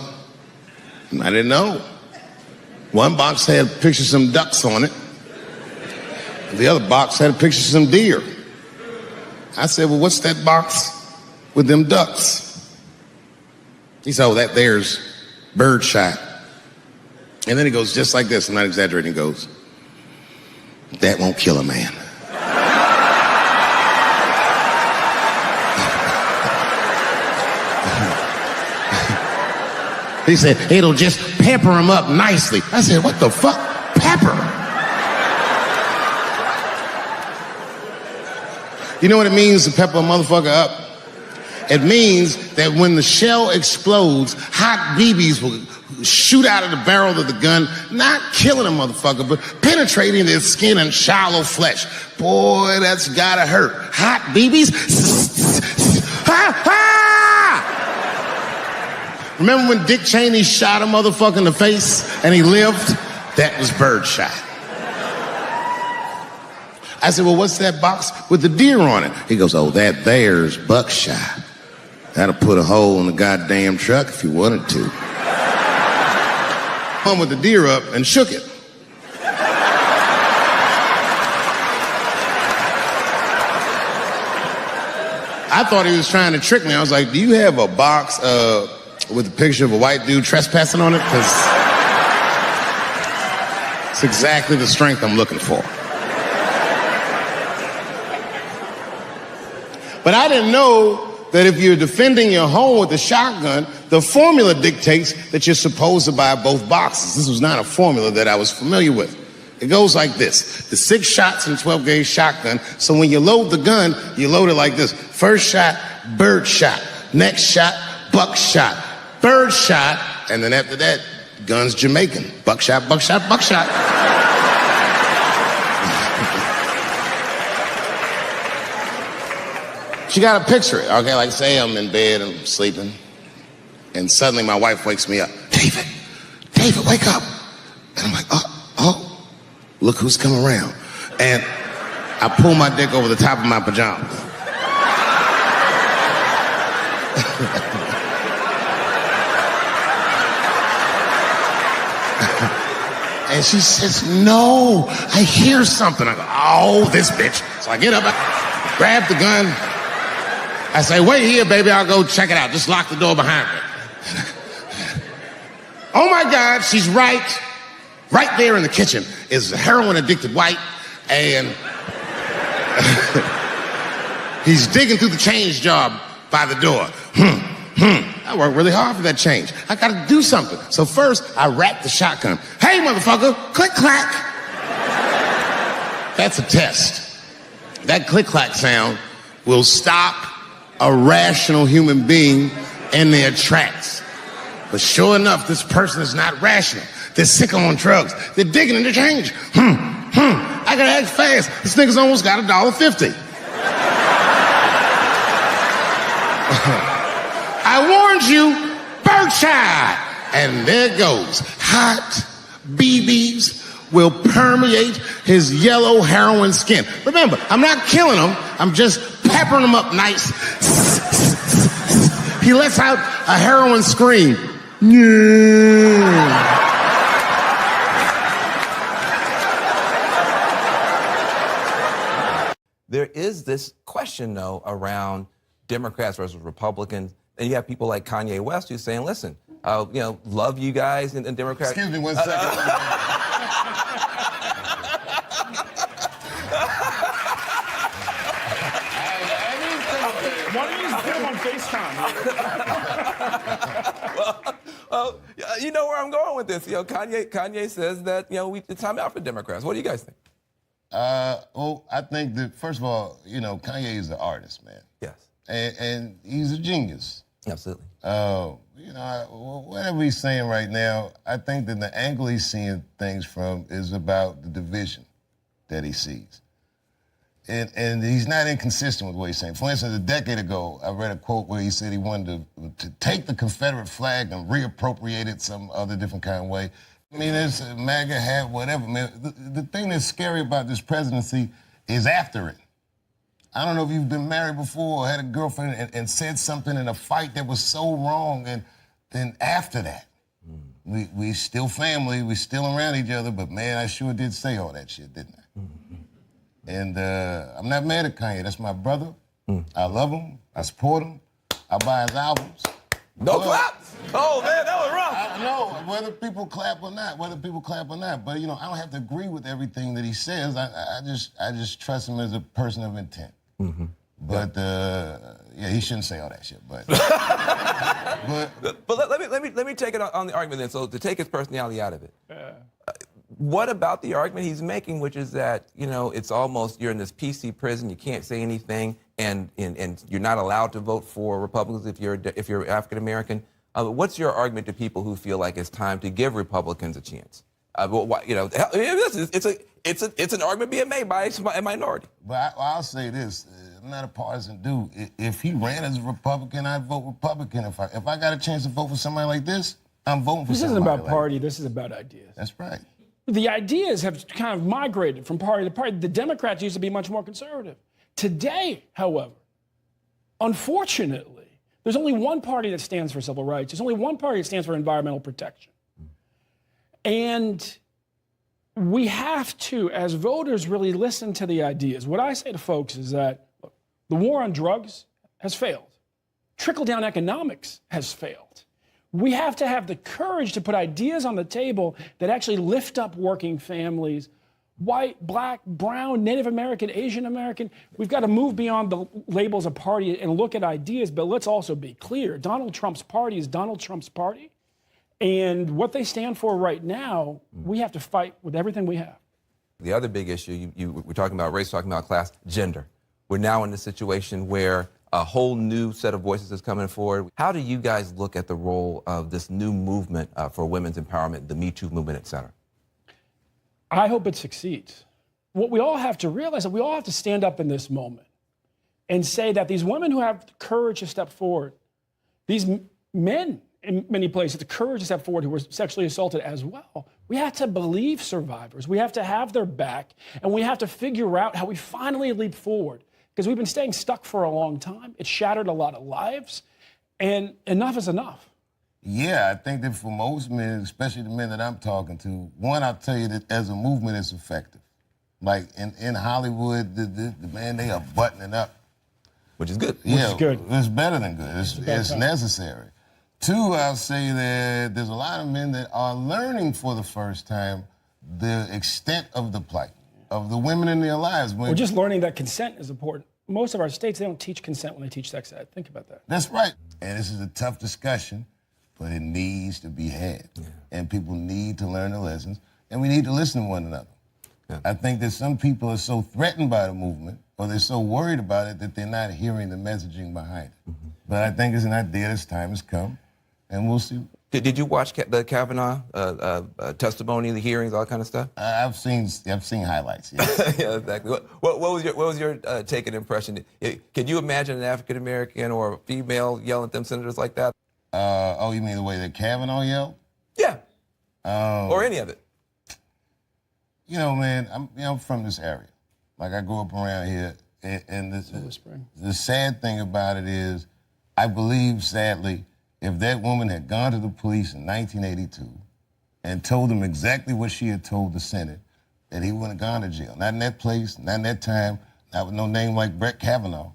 I didn't know. One box had pictures of some ducks on it. The other box had a picture of some deer. I said, well, what's that box with them ducks? He said, oh, that there's birdshot. And then he goes just like this, I'm not exaggerating, he goes, that won't kill a man. He said, it'll just pepper him up nicely. I said, what the fuck? Pepper? You know what it means to pepper a motherfucker up? It means that when the shell explodes, hot BBs will shoot out of the barrel of the gun, not killing a motherfucker, but penetrating their skin and shallow flesh. Boy, that's gotta hurt. Hot BBs? Ha ha! Remember when Dick Cheney shot a motherfucker in the face and he lived? That was birdshot. I said, well, what's that box with the deer on it? He goes, oh, that there's buckshot. That'll put a hole in the goddamn truck if you wanted to. Hung with the deer up and shook it. I thought he was trying to trick me. I was like, do you have a box with a picture of a white dude trespassing on it? Because it's exactly the strength I'm looking for. But I didn't know that if you're defending your home with a shotgun, the formula dictates that you're supposed to buy both boxes. This was not a formula that I was familiar with. It goes like this. The 6 shots in a 12-gauge shotgun, so when you load the gun, you load it like this. First shot, bird shot. Next shot, buck shot. Bird shot, and then after that, gun's Jamaican. Buckshot, buckshot, buckshot. She got to picture it, okay? Like, say I'm in bed and I'm sleeping, and suddenly my wife wakes me up. David, wake up. And I'm like, oh, look who's come around. And I pull my dick over the top of my pajamas. And she says, no, I hear something. I go, oh, this bitch. So I get up, I grab the gun. I say, wait here, baby, I'll go check it out. Just lock the door behind me. Oh my God, she's right there in the kitchen is a heroin-addicted white, and he's digging through the change jar by the door. I worked really hard for that change. I gotta do something. So first, I wrapped the shotgun. Hey, motherfucker, click clack. That's a test. That click clack sound will stop a rational human being in their tracks. But sure enough, this person is not rational. They're sick on drugs. They're digging in the change. I gotta act fast. This nigga's almost got $1.50. I warned you, birdshot. And there it goes. Hot BBs will permeate his yellow heroin skin. Remember, I'm not killing him. I'm just peppering him up nice. He lets out a heroin scream. Yeah. There is this question, though, around Democrats versus Republicans. And you have people like Kanye West who's saying, listen, love you guys and Democrats. Excuse me 1 second. Why don't you just put him on FaceTime? Well, you know where I'm going with this. Kanye says that, it's time out for Democrats. What do you guys think? Well, I think that, first of all, Kanye is an artist, man. Yes. And he's a genius. Absolutely. Whatever he's saying right now, I think that the angle he's seeing things from is about the division that he sees. And he's not inconsistent with what he's saying. For instance, a decade ago, I read a quote where he said he wanted to take the Confederate flag and reappropriate it some other different kind of way. I mean, there's a MAGA hat, whatever, man. The thing that's scary about this presidency is after it. I don't know if you've been married before or had a girlfriend and said something in a fight that was so wrong, and then after that, we still family, we still around each other, but man, I sure did say all that shit, didn't I? And I'm not mad at Kanye. That's my brother. I love him. I support him. I buy his albums. No claps? Oh, man, that was rough. I know, whether people clap or not. But, I don't have to agree with everything that he says. I just trust him as a person of intent. But, he shouldn't say all that shit, but... But let me take it on the argument then. So to take his personality out of it. What about the argument he's making, which is that, it's almost you're in this PC prison, you can't say anything, and you're not allowed to vote for Republicans if you're African American. What's your argument to people who feel like it's time to give Republicans a chance? It's an argument being made by a minority. But I'll say this: I'm not a partisan dude. If he ran as a Republican, I'd vote Republican. If I got a chance to vote for somebody like this, I'm voting for somebody. This isn't about like party. This is about ideas. That's right. The ideas have kind of migrated from party to party. The Democrats used to be much more conservative. Today, however, unfortunately, there's only one party that stands for civil rights. There's only one party that stands for environmental protection. And we have to, as voters, really listen to the ideas. What I say to folks is that look, the war on drugs has failed. Trickle-down economics has failed. We have to have the courage to put ideas on the table that actually lift up working families, white, black, brown, Native American, Asian American. We've got to move beyond the labels of party and look at ideas, but let's also be clear. Donald Trump's party is Donald Trump's party. And what they stand for right now, we have to fight with everything we have. The other big issue, we're talking about race, talking about class, gender. We're now in a situation where a whole new set of voices is coming forward. How do you guys look at the role of this new movement for women's empowerment, the Me Too movement, et cetera? I hope it succeeds. What we all have to realize is that we all have to stand up in this moment and say that these women who have the courage to step forward, these men in many places, the courage to step forward who were sexually assaulted as well, we have to believe survivors. We have to have their back, and we have to figure out how we finally leap forward. Because we've been staying stuck for a long time. It shattered a lot of lives, and enough is enough. Yeah, I think that for most men, especially the men that I'm talking to, one, I'll tell you that as a movement, it's effective. Like in Hollywood, the man, they are buttoning up. Which is good. Yeah, it's better than good. It's necessary. Two, I'll say that there's a lot of men that are learning for the first time the extent of the plight of the women in their lives. We're just learning that consent is important. Most of our states, they don't teach consent when they teach sex ed. Think about that. That's right. And this is a tough discussion, but it needs to be had. Yeah. And people need to learn the lessons, and we need to listen to one another. Yeah. I think that some people are so threatened by the movement, or they're so worried about it, that they're not hearing the messaging behind it. Mm-hmm. But I think it's an idea, this time has come, and we'll see. Did you watch the Kavanaugh testimony, the hearings, all that kind of stuff? I've seen highlights. Yeah, yeah, exactly. What was your take and impression? Can you imagine an African American or a female yelling at them senators like that? You mean the way that Kavanaugh yelled? Yeah. Or any of it. You know, man, I'm from this area. Like, I grew up around here, and the sad thing about it is, I believe, sadly, if that woman had gone to the police in 1982 and told them exactly what she had told the Senate, that he wouldn't have gone to jail. Not in that place, not in that time, not with no name like Brett Kavanaugh.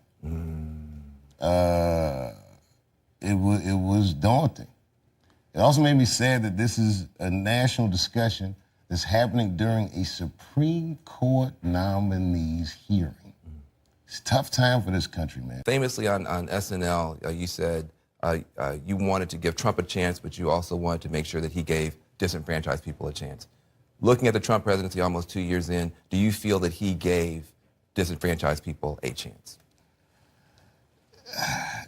It was daunting. It also made me sad that this is a national discussion that's happening during a Supreme Court nominee's hearing. It's a tough time for this country, man. Famously on SNL, you said you wanted to give Trump a chance, but you also wanted to make sure that he gave disenfranchised people a chance. Looking at the Trump presidency almost 2 years in, do you feel that he gave disenfranchised people a chance?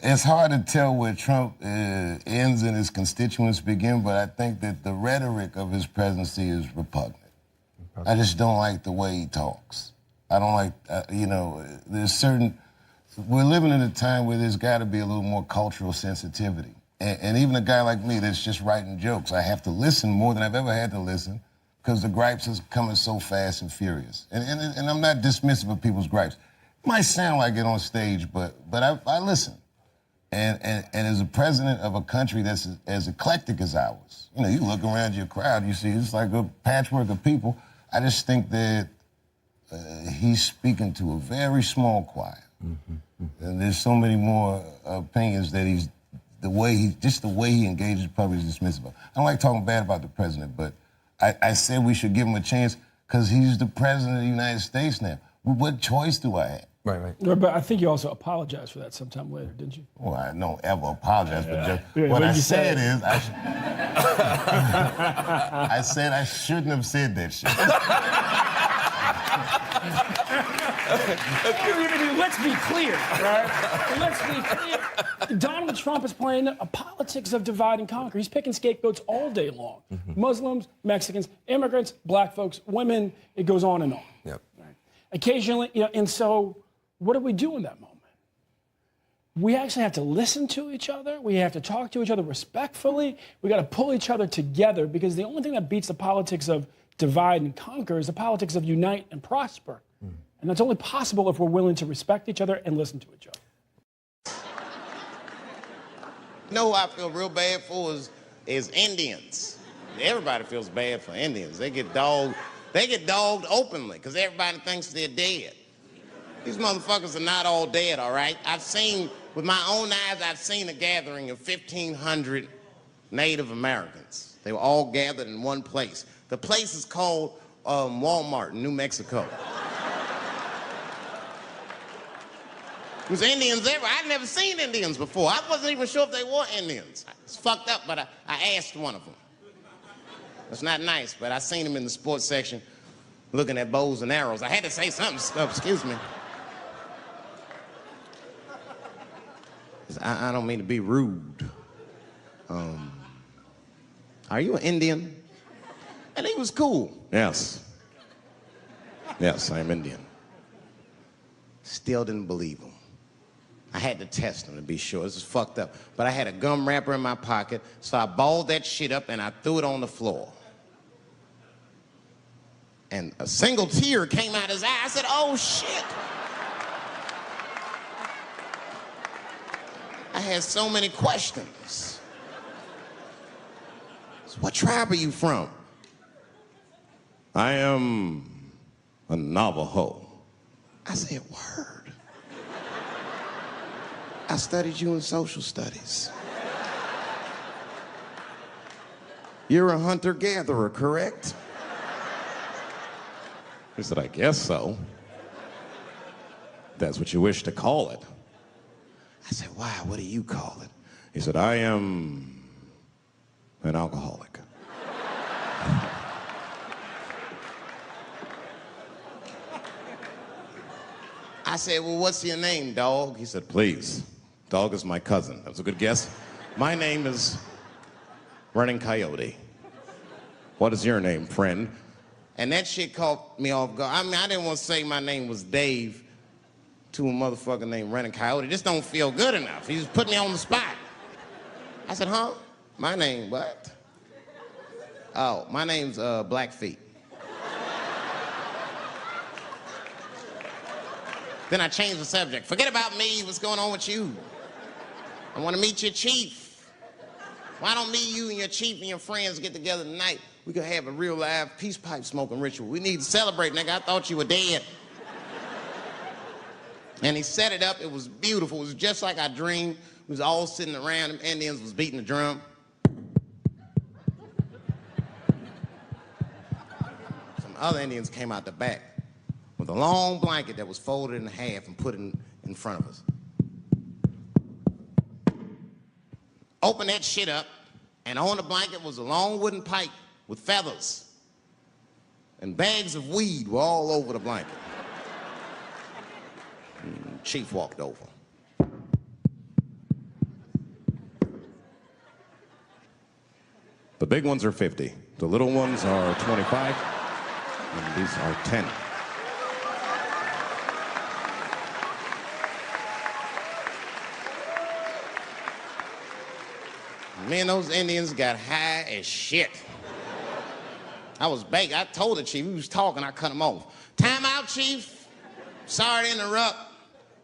It's hard to tell where Trump ends and his constituents begin, but I think that the rhetoric of his presidency is repugnant. I just don't like the way he talks. I don't like, we're living in a time where there's got to be a little more cultural sensitivity. And even a guy like me that's just writing jokes, I have to listen more than I've ever had to listen because the gripes is coming so fast and furious. And I'm not dismissive of people's gripes. It might sound like it on stage, but I listen. And as a president of a country that's as eclectic as ours, you look around your crowd, you see it's like a patchwork of people. I just think that he's speaking to a very small choir. And there's so many more opinions that the way he engages public is dismissive. I don't like talking bad about the president, but I said we should give him a chance because he's the president of the United States now. What choice do I have? Right. But I think you also apologized for that sometime later, didn't you? Well, I don't ever apologize for just what I said is I said I shouldn't have said that shit. Let's be clear, right? Let's be clear. Donald Trump is playing a politics of divide and conquer. He's picking scapegoats all day long. Muslims, Mexicans, immigrants, black folks, women, it goes on and on. Yep. Right? Occasionally, and so what do we do in that moment? We actually have to listen to each other. We have to talk to each other respectfully. We got to pull each other together because the only thing that beats the politics of divide and conquer is the politics of unite and prosper. And that's only possible if we're willing to respect each other and listen to each other. You know who I feel real bad for is Indians. Everybody feels bad for Indians. They get dogged openly because everybody thinks they're dead. These motherfuckers are not all dead, all right? With my own eyes, I've seen a gathering of 1,500 Native Americans. They were all gathered in one place. The place is called Walmart in New Mexico. There's Indians everywhere. I'd never seen Indians before. I wasn't even sure if they were Indians. It's fucked up, but I asked one of them. It's not nice, but I seen him in the sports section looking at bows and arrows. I had to say something. Excuse me. I don't mean to be rude. Are you an Indian? And he was cool. Yes. Yes, I'm Indian. Still didn't believe him. I had to test him to be sure. This is fucked up. But I had a gum wrapper in my pocket, so I balled that shit up and I threw it on the floor. And a single tear came out his eye. I said, oh, shit. I had so many questions. So what tribe are you from? I am a Navajo. I said, word. I studied you in social studies. You're a hunter-gatherer, correct? He said, I guess so. That's what you wish to call it. I said, why? What do you call it? He said, I am an alcoholic. I said, well, what's your name, dog? He said, please. Dog is my cousin. That was a good guess. My name is Running Coyote. What is your name, friend? And that shit caught me off guard. I mean, I didn't want to say my name was Dave to a motherfucker named Running Coyote. This don't feel good enough. He just put me on the spot. I said, huh? My name, what? Oh, my name's Blackfeet. Then I changed the subject. Forget about me. What's going on with you? I want to meet your chief. Why don't me, you, and your chief and your friends get together tonight? We could have a real live peace pipe smoking ritual. We need to celebrate, nigga. I thought you were dead. And he set it up. It was beautiful. It was just like I dreamed. We was all sitting around. Them Indians was beating the drum. Some other Indians came out the back with a long blanket that was folded in half and put in front of us. Opened that shit up, and on the blanket was a long wooden pipe with feathers. And bags of weed were all over the blanket. And Chief walked over. The big ones are 50. The little ones are 25. And these are 10. Me and those Indians got high as shit. I was baked. I told the chief, he was talking, I cut him off. Time out, chief. Sorry to interrupt.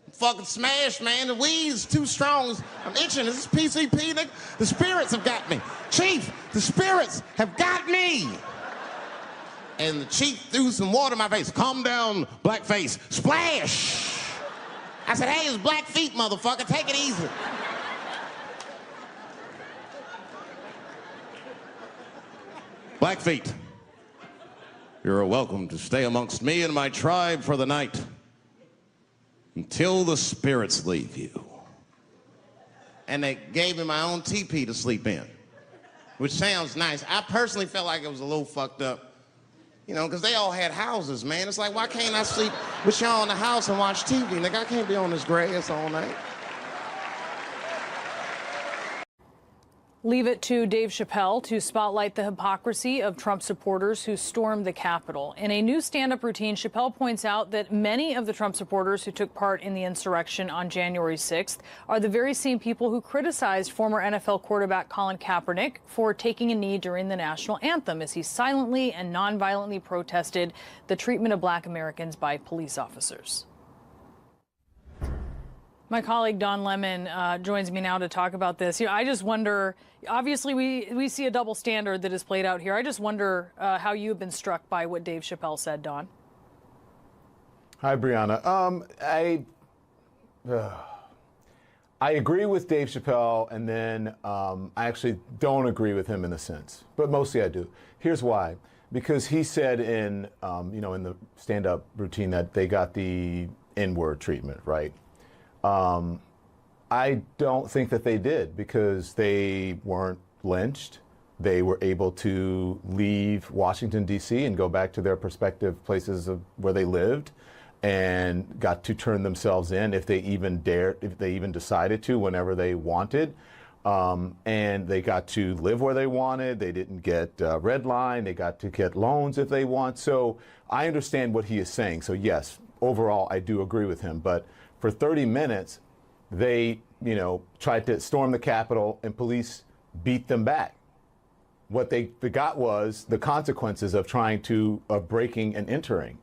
I'm fucking smashed, man. The weed's too strong. I'm itching. This is PCP, nigga. The spirits have got me. Chief, the spirits have got me. And the chief threw some water in my face. Calm down, blackface. Splash! I said, hey, it's black feet, motherfucker. Take it easy. Blackfeet, you're welcome to stay amongst me and my tribe for the night until the spirits leave you. And they gave me my own teepee to sleep in, which sounds nice. I personally felt like it was a little fucked up, you know, because they all had houses, man. It's like, why can't I sleep with y'all in the house and watch TV? Nigga, I can't be on this grass all night. Leave it to Dave Chappelle to spotlight the hypocrisy of Trump supporters who stormed the Capitol. In a new stand-up routine, Chappelle points out that many of the Trump supporters who took part in the insurrection on January 6th are the very same people who criticized former NFL quarterback Colin Kaepernick for taking a knee during the national anthem as he silently and nonviolently protested the treatment of black Americans by police officers. My colleague Don Lemon joins me now to talk about this. You know, I just wonder, obviously we see a double standard that is played out here. I just wonder how you've been struck by what Dave Chappelle said, Don. Hi, Brianna. I agree with Dave Chappelle, and then I actually don't agree with him in a sense, but mostly I do. Here's why. Because he said in the stand-up routine that they got the N-word treatment, right? I don't think that they did, because they weren't lynched. They were able to leave Washington, D.C. and go back to their respective places where they lived, and got to turn themselves in if they even decided to, whenever they wanted. And they got to live where they wanted. They didn't get redlined. They got to get loans if they want. So I understand what he is saying. So yes, overall, I do agree with him. But for 30 minutes, they, tried to storm the Capitol and police beat them back. What they got was the consequences of breaking and entering.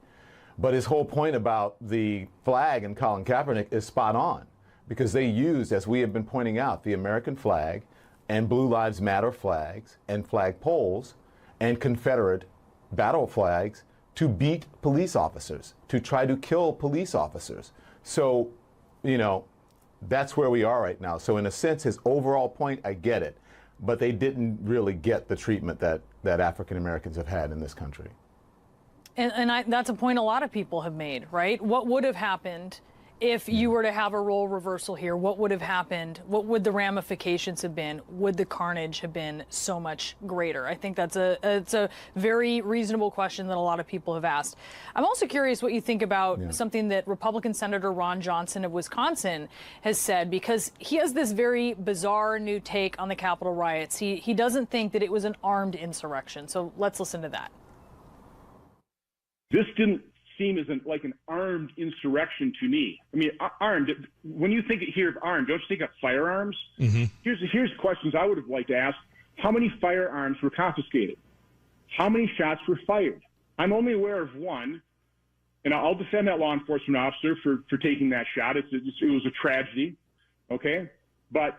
But his whole point about the flag and Colin Kaepernick is spot on, because they used, as we have been pointing out, the American flag and Blue Lives Matter flags and flag poles and Confederate battle flags to beat police officers, to try to kill police officers. So, that's where we are right now. So in a sense, his overall point, I get it, but they didn't really get the treatment that African Americans have had in this country. And that's a point a lot of people have made, right? What would have happened if you were to have a role reversal here? What would have happened? What would the ramifications have been? Would the carnage have been so much greater? I think it's a very reasonable question that a lot of people have asked. I'm also curious what you think about something that Republican Senator Ron Johnson of Wisconsin has said, because he has this very bizarre new take on the Capitol riots. He doesn't think that it was an armed insurrection. So let's listen to that. This didn't seem as like an armed insurrection to me. I mean, armed, when you hear of armed, don't you think of firearms? Mm-hmm. Here's questions I would have liked to ask. How many firearms were confiscated? How many shots were fired? I'm only aware of one, and I'll defend that law enforcement officer for taking that shot. It was a tragedy, okay? But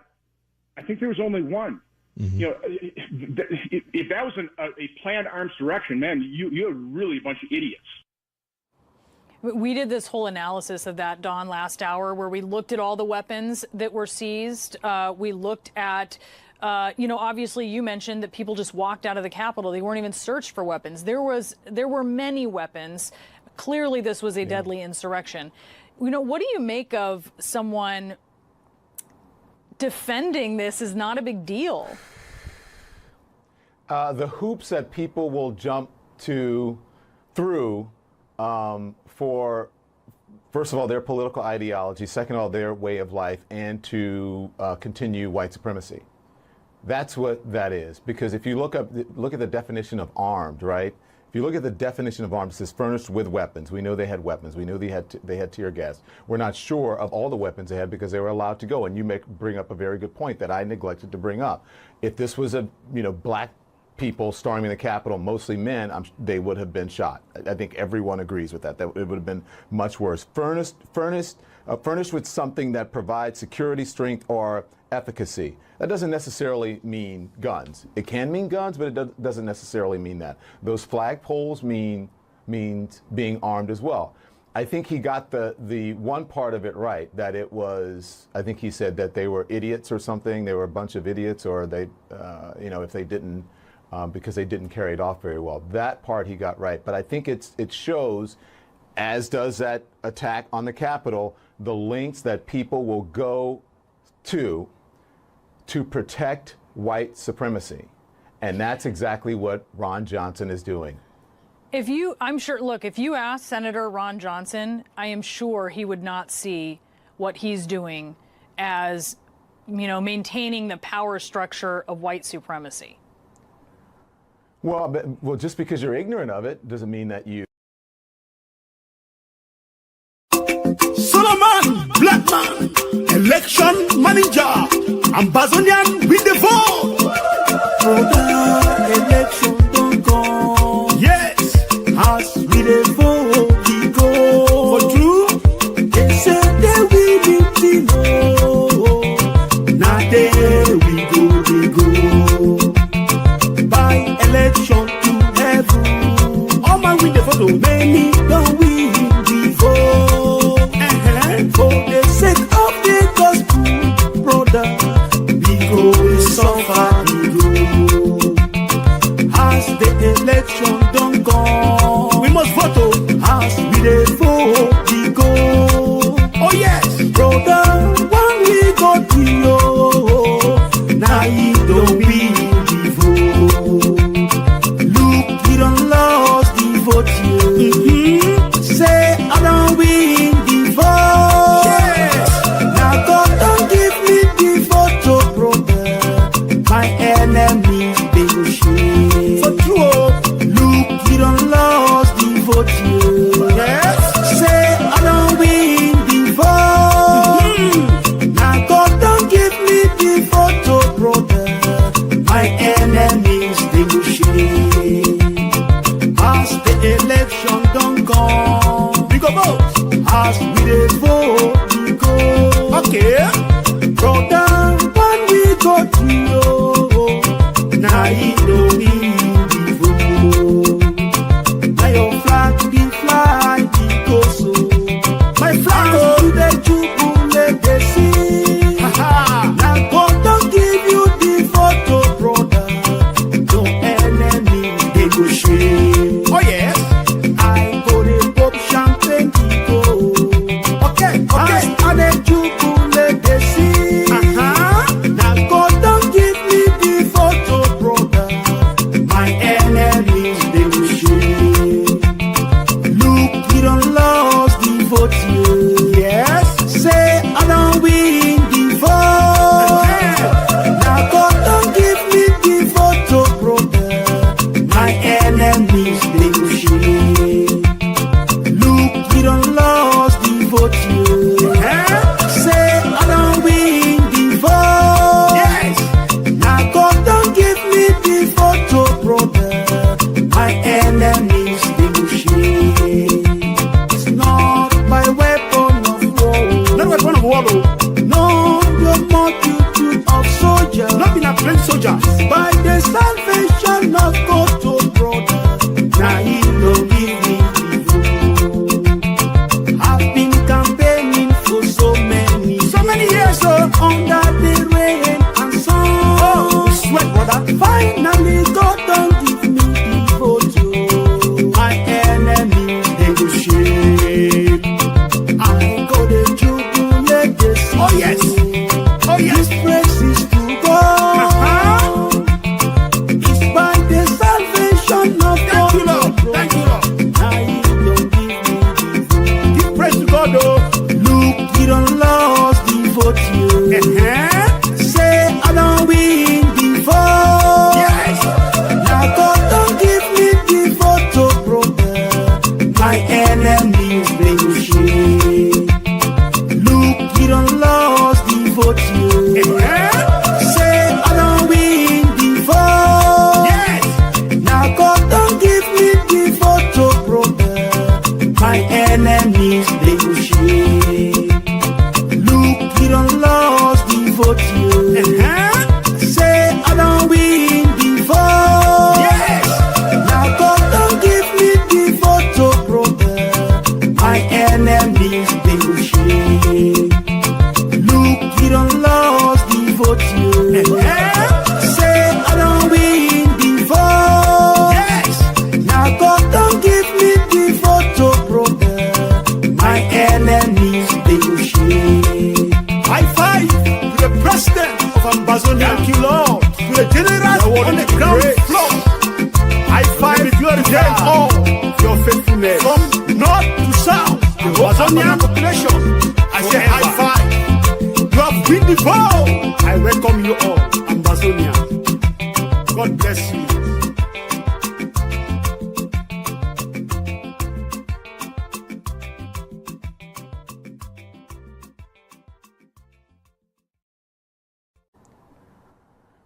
I think there was only one. Mm-hmm. If that was a planned armed insurrection, man, you have really a bunch of idiots. We did this whole analysis of that, Don, last hour, where we looked at all the weapons that were seized. We looked at, obviously you mentioned that people just walked out of the Capitol. They weren't even searched for weapons. There were many weapons. Clearly, this was a deadly insurrection. What do you make of someone defending this is not a big deal? The hoops that people will jump through for, first of all, their political ideology, second of all, their way of life, and to continue white supremacy. That's what that is. Because if you look at the definition of armed, right? If you look at the definition of armed, it says furnished with weapons. We know they had weapons. We know they had tear gas. We're not sure of all the weapons they had because they were allowed to go. And you bring up a very good point that I neglected to bring up. If this was a black people storming the Capitol, mostly men, they would have been shot. I think everyone agrees with that. That it would have been much worse. Furnished with something that provides security, strength, or efficacy. That doesn't necessarily mean guns. It can mean guns, but it doesn't necessarily mean that. Those flagpoles means being armed as well. I think he got the one part of it right, that it was, I think he said that they were idiots or something. They were a bunch of idiots, or they, if they didn't, because they didn't carry it off very well. That part he got right. But I think it shows, as does that attack on the Capitol, the lengths that people will go to protect white supremacy. And that's exactly what Ron Johnson is doing. If you ask Senator Ron Johnson, I am sure he would not see what he's doing as, maintaining the power structure of white supremacy. Well, just because you're ignorant of it doesn't mean that you. Solomon, black man, election manager, Ambazonian with the vote. For the election don't come. Yes, as with the vote we go. For true, they say they will be no. Now there we go. By election to heaven, all my with the vote, many don't win the vote. For the sake of the gospel, brother, we go suffer, we go. As the election don't go, we must vote. As we the vote, we go. Oh yes, brother, when we go to you, now you don't win the vote. Look, you don't lost the vote, you. Say I don't win the vote. Enemies, they will shame. For true, look, you don't lost the vote, yes. Say I don't win the vote. Now God don't give me the vote, brother. My enemies, they will shame. As the election don't go, we go vote. As we the vote, we go. Okay, brother, when we go to you. Now you don't need the vote. Now your flag be fly, be go so. My flag to the Jubu legacy. Now God don't give you the photo, brother. No enemy, they go shame. Oh yes, I go the pop champagne, go. Okay, and the Jubu legacy. Now God don't give me the photo. My enemies, they will shame. Look, you don't lost the vote, yes. Say I don't win the vote. Now God don't give me the vote, brother. My enemies, they will shame. Look, you don't lost the vote, yes. Say I don't win the vote, yes. Now God don't give me the photo, brother. My enemies, they will shame. It's not by weapon of war. Not weapon of war, no. Your multitude of soldiers. Not been a plain soldier. By the salvation of God, brother. Now he don't give me the vote. I've been campaigning for so many years, under the rain and sun. Oh, sweat, brother. Finally, God don't give me the vote. My enemy, they will shame. I go the jubilate this. Oh yes, oh yes. This praise is to God. It's by the salvation of God. Thank you, Lord. Thank you, Lord. Now you don't give me the vote. Give praise to God, though. Look, you don't lost the vote, Say I don't win the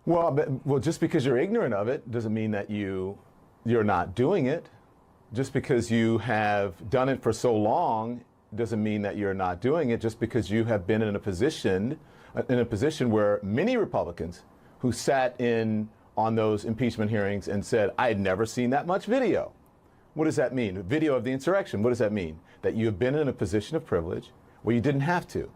Well, just because you're ignorant of it doesn't mean that you're not doing it. Just because you have done it for so long doesn't mean that you're not doing it. Just because you have been in a position where many Republicans who sat in on those impeachment hearings and said, I had never seen that much video. What does that mean? Video of the insurrection. What does that mean? That you have been in a position of privilege where you didn't have to.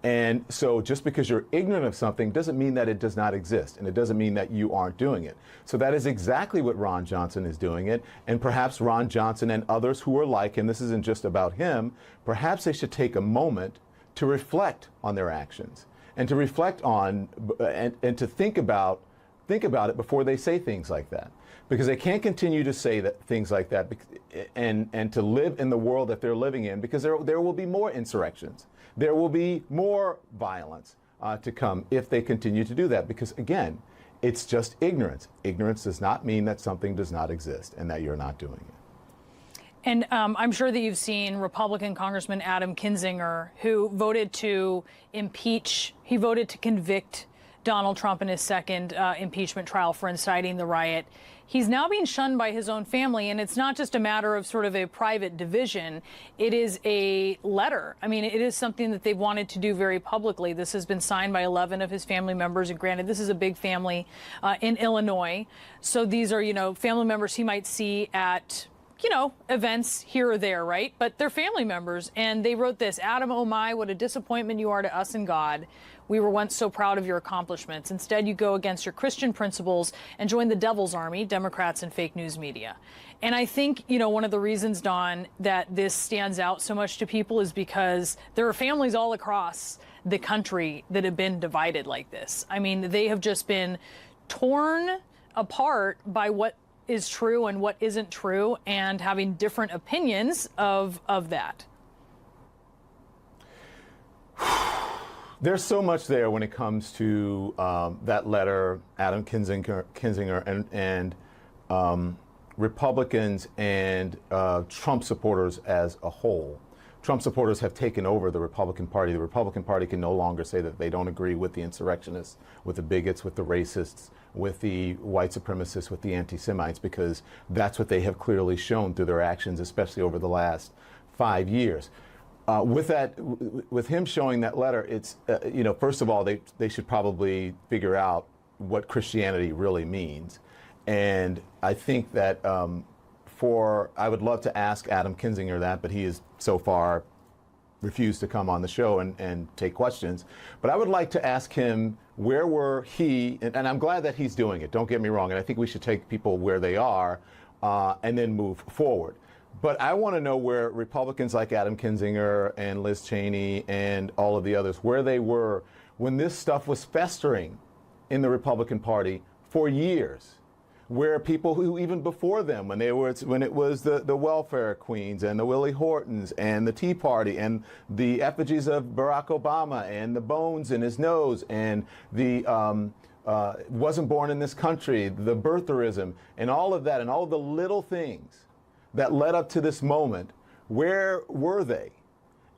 And so just because you're ignorant of something doesn't mean that it does not exist, and it doesn't mean that you aren't doing it. So that is exactly what Ron Johnson is doing it, and perhaps Ron Johnson and others who are like him, this isn't just about him, perhaps they should take a moment to reflect on their actions and to reflect on and to think about it before they say things like that. Because they can't continue to say things like that and to live in the world that they're living in, because there will be more insurrections. There will be more violence to come if they continue to do that, because, again, it's just ignorance. Ignorance does not mean that something does not exist and that you're not doing it. And I'm sure that you've seen Republican Congressman Adam Kinzinger, who voted to convict Donald Trump in his second impeachment trial for inciting the riot. He's now being shunned by his own family, and it's not just a matter of sort of a private division. It is a letter. I mean, it is something that they've wanted to do very publicly. This has been signed by 11 of his family members, and granted, this is a big family in Illinois. So these are, family members he might see at events here or there, right? But they're family members. And they wrote this: Adam, oh my, what a disappointment you are to us and God. We were once so proud of your accomplishments. Instead, you go against your Christian principles and join the devil's army, Democrats and fake news media. And I think, one of the reasons, Don, that this stands out so much to people is because there are families all across the country that have been divided like this. I mean, they have just been torn apart by what is true and what isn't true, and having different opinions of that. There's so much there when it comes to that letter, Adam Kinzinger, and Republicans and Trump supporters as a whole. Trump supporters have taken over the Republican Party. The Republican Party can no longer say that they don't agree with the insurrectionists, with the bigots, with the racists, with the white supremacists, with the anti-Semites, because that's what they have clearly shown through their actions, especially over the last 5 years. With him showing that letter, it's, first of all, they should probably figure out what Christianity really means. And I think that I would love to ask Adam Kinzinger that, but he has so far refused to come on the show and take questions. But I would like to ask him, where were he, and I'm glad that he's doing it, don't get me wrong, and I think we should take people where they are and then move forward. But I want to know where Republicans like Adam Kinzinger and Liz Cheney and all of the others, where they were when this stuff was festering in the Republican Party for years, where people who even before them, when it was the welfare queens and the Willie Hortons and the Tea Party and the effigies of Barack Obama and the bones in his nose and the wasn't born in this country, the birtherism, and all of that, and all of the little things that led up to this moment, where were they?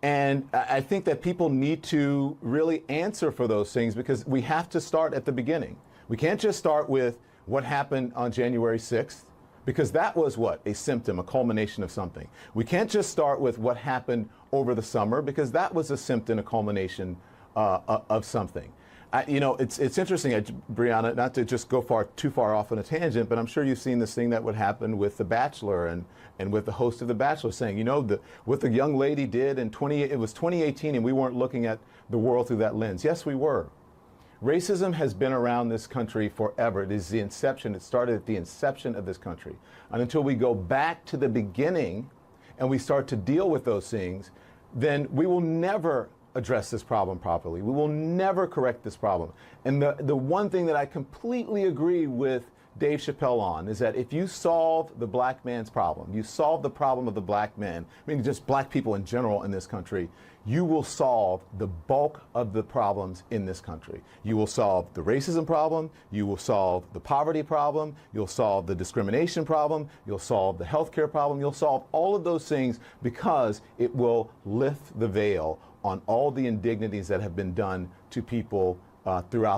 And I think that people need to really answer for those things, because we have to start at the beginning. We can't just start with what happened on January 6th, because that was what? A symptom, a culmination of something. We can't just start with what happened over the summer, because that was a symptom, a culmination of something. It's interesting, Brianna, not to just go too far off on a tangent, but I'm sure you've seen this thing that would happen with The Bachelor and with the host of The Bachelor saying, what the young lady did it was 2018 and we weren't looking at the world through that lens. Yes, we were. Racism has been around this country forever. It started at the inception of this country. And until we go back to the beginning and we start to deal with those things, then we will never address this problem properly. We will never correct this problem. And the one thing that I completely agree with Dave Chappelle on is that if you solve the black man's problem, you solve the problem of the black man, I mean just black people in general in this country, you will solve the bulk of the problems in this country. You will solve the racism problem, you will solve the poverty problem, you'll solve the discrimination problem, you'll solve the healthcare problem, you'll solve all of those things, because it will lift the veil on all the indignities that have been done to people throughout